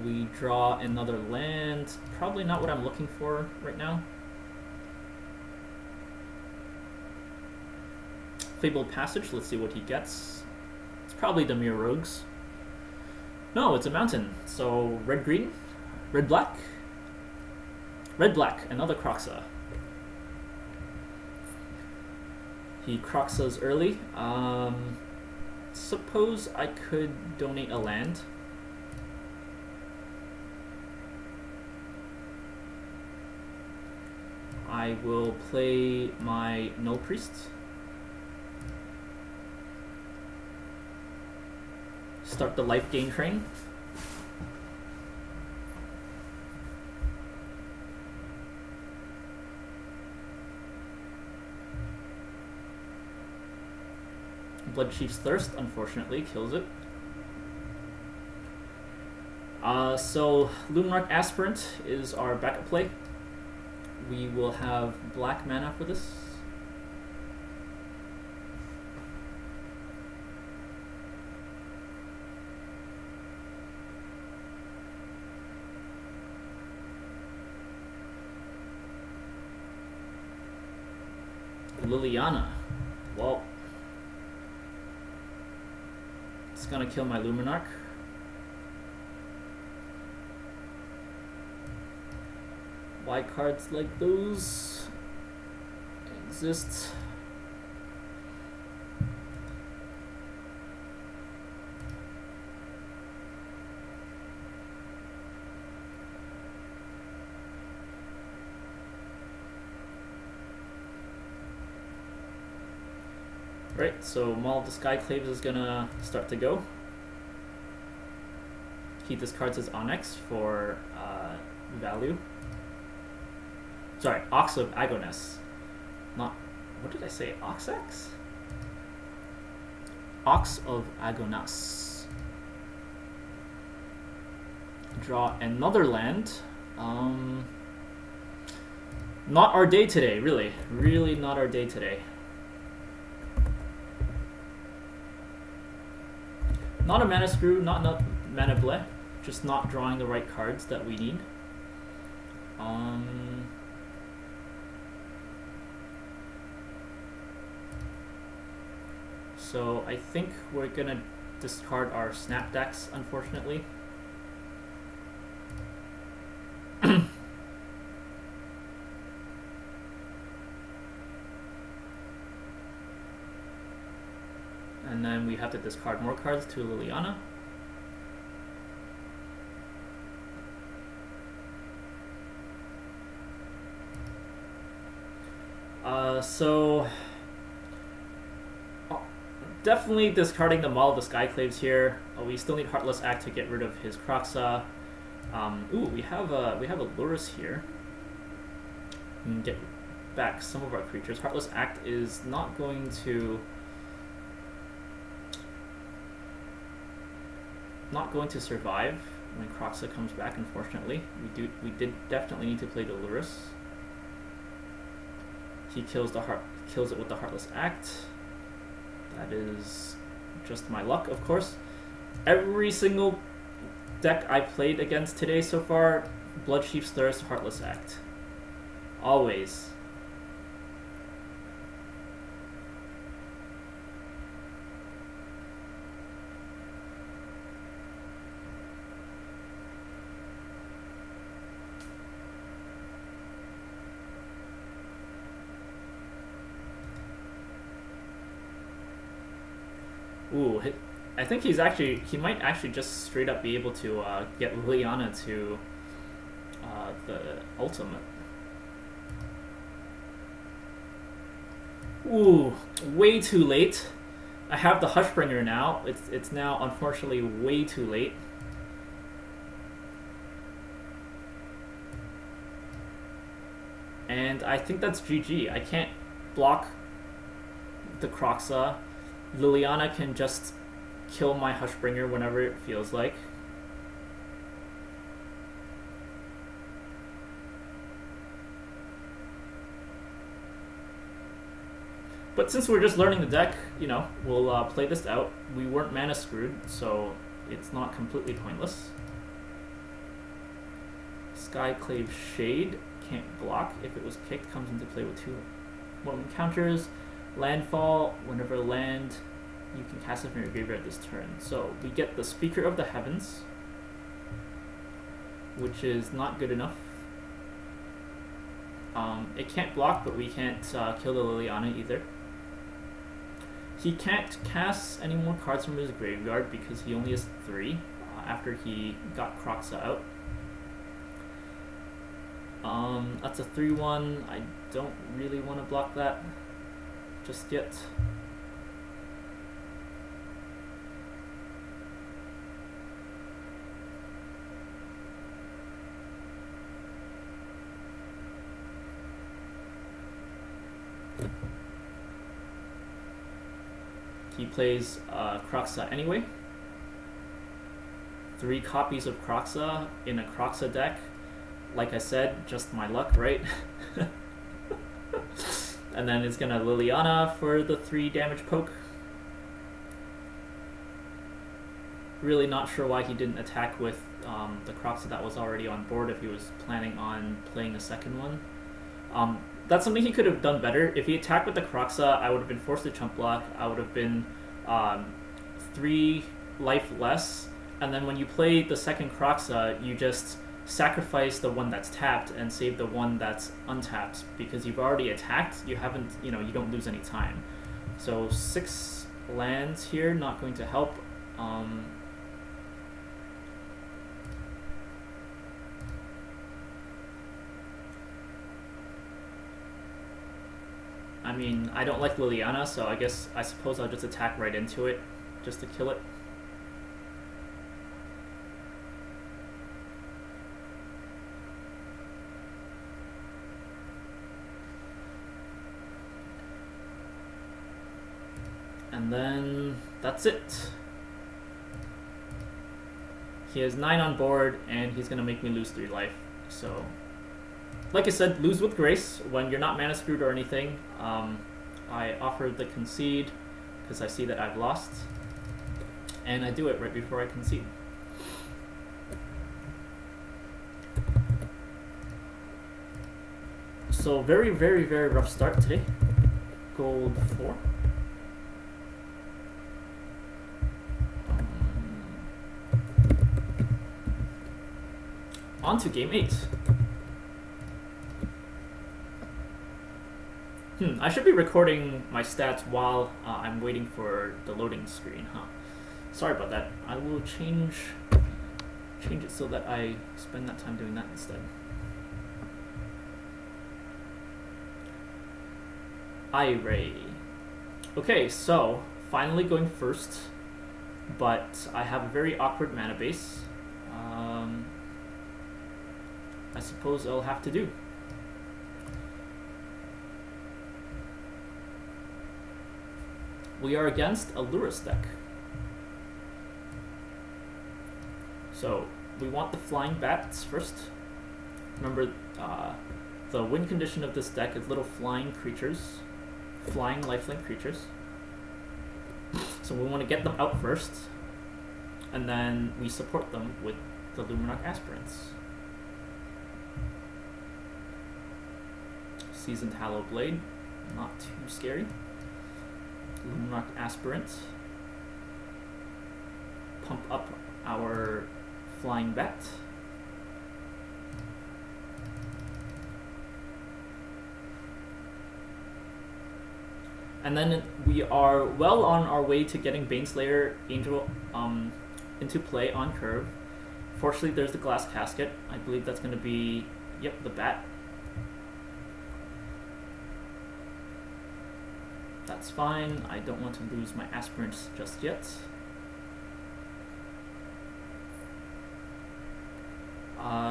S1: We draw another land. Probably not what I'm looking for right now. Fabled Passage, let's see what he gets. It's probably the Mere Rogues. No, it's a mountain. So red-green, red-black, red-black, another Kroxa. He Kroxas early. Suppose I could donate a land. I will play my Null Priest. Start the life gain train. Bloodchief's Thirst, unfortunately, kills it. So Luminarch Aspirant is our backup play. We will have black mana for this. Liliana. Well, it's gonna kill my Luminarch. Why cards like those exist? Right, so Maul of the Skyclaves is gonna start to go. He discards his Onyx for value. Sorry, Ox of Agonas. Not, what did I say? Oxax? Ox of Agonas. Draw another land. Not our day today, really. Really not our day today. Not a mana screw, not mana bleh, just not drawing the right cards that we need. So I think we're gonna discard our snap decks, unfortunately. And then we have to discard more cards to Liliana. So definitely discarding the Maul of the Skyclaves here. We still need Heartless Act to get rid of his Kroxa. Ooh, we have a Lurrus here. We can get back some of our creatures. Heartless Act is not going to survive when Kroxa comes back, unfortunately. We did definitely need to play the Lurrus. He kills it with the Heartless Act. That is just my luck, of course. Every single deck I played against today so far, Bloodchief's Thirst, Heartless Act. Always. Ooh, I think he might actually just straight up be able to get Liliana to the ultimate. Ooh, way too late. I have the Hushbringer now. It's now unfortunately way too late. And I think that's GG. I can't block the Kroxa. Liliana can just kill my Hushbringer whenever it feels like. But since we're just learning the deck, you know, we'll play this out. We weren't mana screwed, so it's not completely pointless. Skyclave Shade can't block. If it was kicked, comes into play with 2 1 counters. Landfall, whenever land, you can cast it from your graveyard this turn. So we get the Speaker of the Heavens, which is not good enough. It can't block, but we can't kill the Liliana either. He can't cast any more cards from his graveyard because he only has 3 after he got Kroxa out. That's a 3-1. I don't really want to block that just yet. He plays Kroxa anyway. 3 copies of Kroxa in a Kroxa deck. Like I said, just my luck, right? And then it's gonna Liliana for the 3 damage poke. Really not sure why he didn't attack with the Kroxa that was already on board if he was planning on playing a second one. That's something he could have done better. If he attacked with the Kroxa, I would have been forced to chump block. I would have been 3 life less. And then when you play the second Kroxa, you just sacrifice the one that's tapped and save the one that's untapped, because you've already attacked. You haven't, you don't lose any time. So 6 lands here, not going to help. I mean, I don't like Liliana, so I suppose I'll just attack right into it, just to kill it. And then that's it. He has 9 on board, and he's gonna make me lose 3 life. So, like I said, lose with grace when you're not mana screwed or anything. I offered the concede because I see that I've lost, and I do it right before I concede. So very, very, very rough start today. Gold 4. On to game 8. I should be recording my stats while I'm waiting for the loading screen, huh? Sorry about that. I will change it so that I spend that time doing that instead. Iray. Okay, so finally going first, but I have a very awkward mana base. I suppose I'll have to do. We are against a Lurrus deck. So we want the flying bats first. Remember, the win condition of this deck is little flying creatures, flying lifelink creatures. So we want to get them out first, and then we support them with the Luminarch Aspirants. Seasoned Hallow Blade, not too scary. Luminarch Aspirant. Pump up our flying bat. And then we are well on our way to getting Baneslayer Angel into play on curve. Fortunately, there's the Glass Casket. I believe that's going to be, yep, the bat. That's fine. I don't want to lose my aspirants just yet.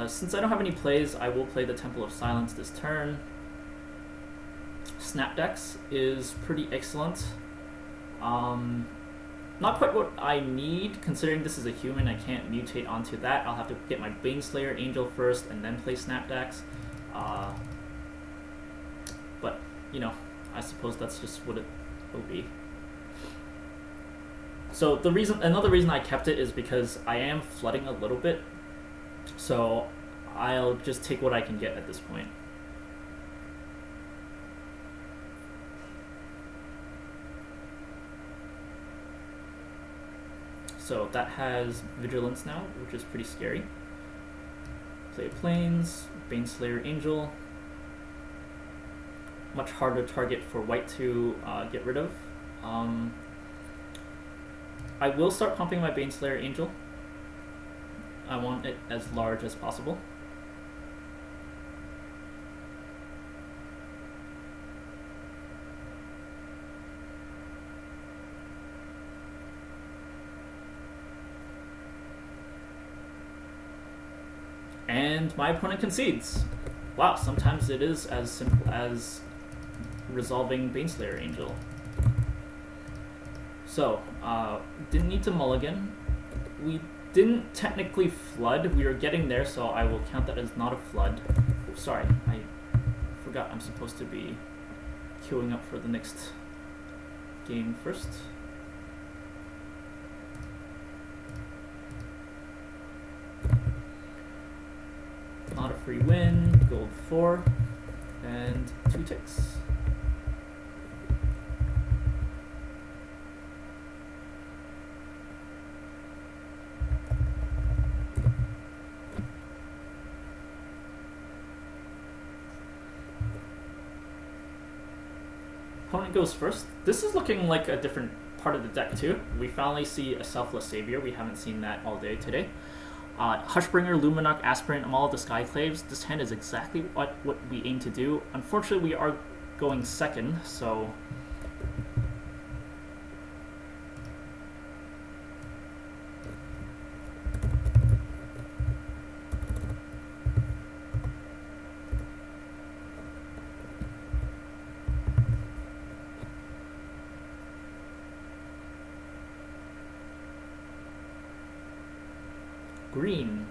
S1: Since I don't have any plays, I will play the Temple of Silence this turn. Snapdex is pretty excellent. Not quite what I need, considering this is a human. I can't mutate onto that. I'll have to get my Baneslayer Angel first and then play Snapdex. But, you know, I suppose that's just what it will be. So another reason I kept it is because I am flooding a little bit. So I'll just take what I can get at this point. So that has Vigilance now, which is pretty scary. Play Plains, Baneslayer Angel. Much harder target for white to get rid of. I will start pumping my Baneslayer Angel. I want it as large as possible. And my opponent concedes. Wow, sometimes it is as simple as resolving Baneslayer Angel. So, didn't need to mulligan. We didn't technically flood. We were getting there, so I will count that as not a flood. Oh, sorry, I forgot I'm supposed to be queuing up for the next game first. Not a free win, gold 4, and 2 ticks. Opponent goes first. This is looking like a different part of the deck too. We finally see a Selfless Savior. We haven't seen that all day today. Hushbringer, Luminarch, Aspirant, and all of the Skyclaves. This hand is exactly what we aim to do. Unfortunately, we are going second, so... Green,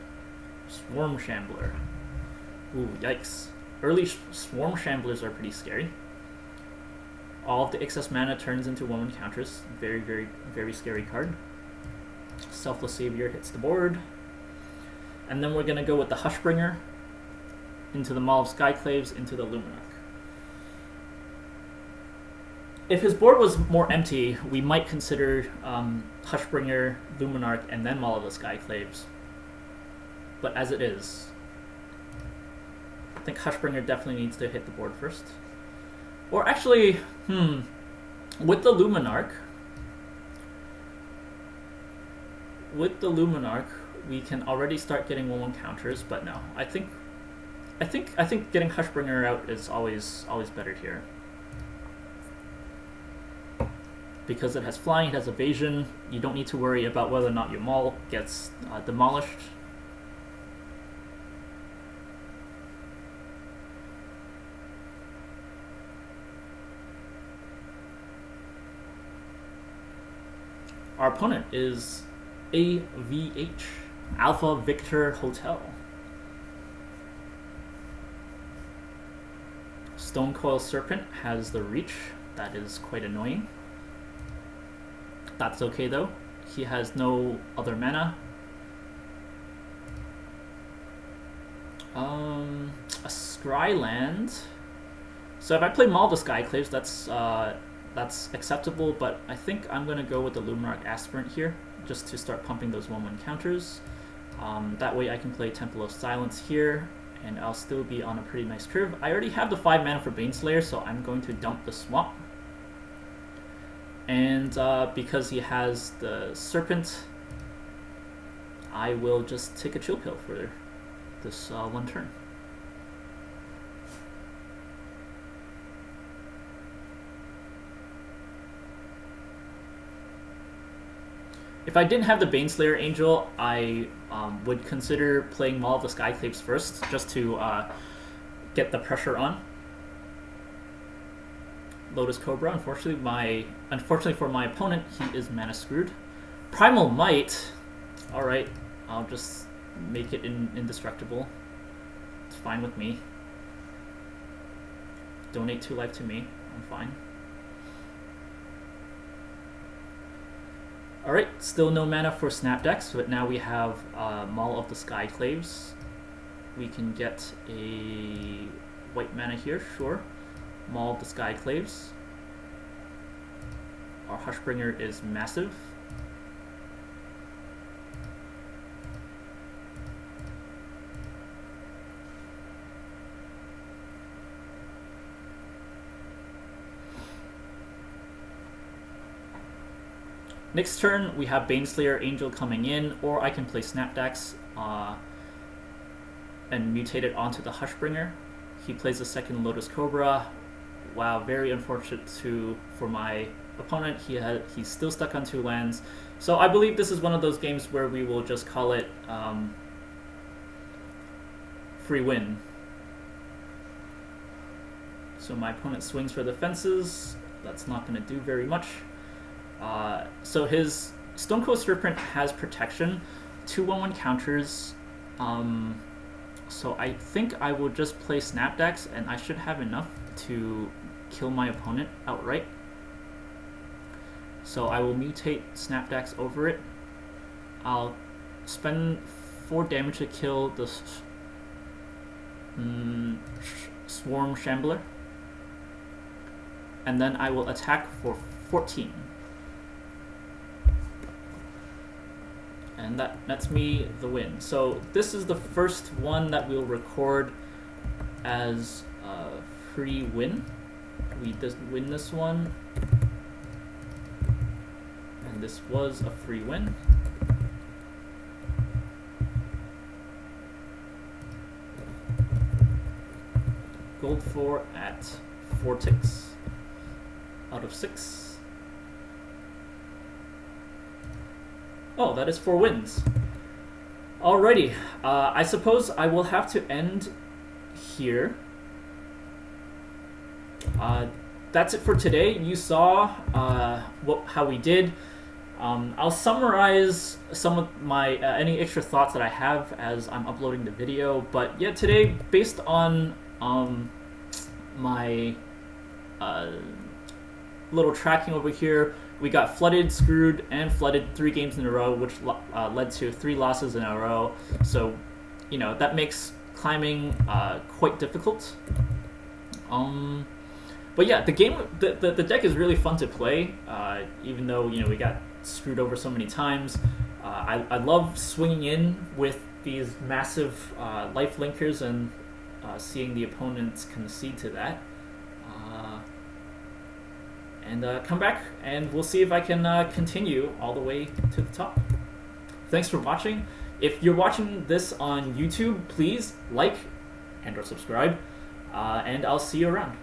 S1: Swarm Shambler. Ooh, yikes. Early Swarm Shamblers are pretty scary. All of the excess mana turns into 1/1 counters. Very, very, very scary card. Selfless Savior hits the board. And then we're going to go with the Hushbringer into the Maul of Skyclaves, into the Luminarch. If his board was more empty, we might consider Hushbringer, Luminarch, and then Maul of the Skyclaves. But as it is, I think Hushbringer definitely needs to hit the board first. Or actually, with the Luminarch, we can already start getting 1/1 counters. But no, I think getting Hushbringer out is always better here. Because it has flying, it has evasion. You don't need to worry about whether or not your Maul gets demolished. Our opponent is AVH, Alpha Victor Hotel. Stonecoil Serpent has the reach. That is quite annoying. That's okay though. He has no other mana. A Scryland. So if I play Maul of the Skyclaves, that's acceptable, but I think I'm going to go with the Luminarch Aspirant here, just to start pumping those 1/1 counters. That way I can play Temple of Silence here, and I'll still be on a pretty nice curve. I already have the 5 mana for Baneslayer, so I'm going to dump the Swamp. And because he has the Serpent, I will just take a chill pill for this one turn. If I didn't have the Baneslayer Angel, I would consider playing Maul of the Skyclaves first, just to get the pressure on. Lotus Cobra. Unfortunately for my opponent, he is mana screwed. Primal Might. All right, I'll just make it indestructible. It's fine with me. Donate 2 life to me. I'm fine. Alright, still no mana for Snapdex, but now we have Maul of the Skyclaves. We can get a white mana here, sure. Maul of the Skyclaves. Our Hushbringer is massive. Next turn, we have Baneslayer Angel coming in, or I can play Snapdex and mutate it onto the Hushbringer. He plays a second Lotus Cobra. Wow, very unfortunate for my opponent. He's still stuck on 2 lands. So I believe this is one of those games where we will just call it free win. So my opponent swings for the fences. That's not going to do very much. So his Stonecoat Serpent has protection, 2/1/1 counters. So I think I will just play Snapdex, and I should have enough to kill my opponent outright. So I will mutate Snapdex over it. I'll spend 4 damage to kill the Swarm Shambler, and then I will attack for 14. And that nets me the win. So this is the first one that we'll record as a free win. We just win this one. And this was a free win. Gold 4 at 4 ticks out of 6. Oh, that is 4 wins. Alrighty, I suppose I will have to end here. That's it for today. You saw how we did. I'll summarize some of my any extra thoughts that I have as I'm uploading the video. But yeah, today, based on my little tracking over here, we got flooded, screwed, and flooded 3 games in a row, which led to 3 losses in a row. So, you know, that makes climbing quite difficult. But yeah, the game, the deck is really fun to play, even though, you know, we got screwed over so many times. I love swinging in with these massive life linkers and seeing the opponents concede to that. And come back, and we'll see if I can continue all the way to the top. Thanks for watching. If you're watching this on YouTube, please like and/or subscribe, and I'll see you around.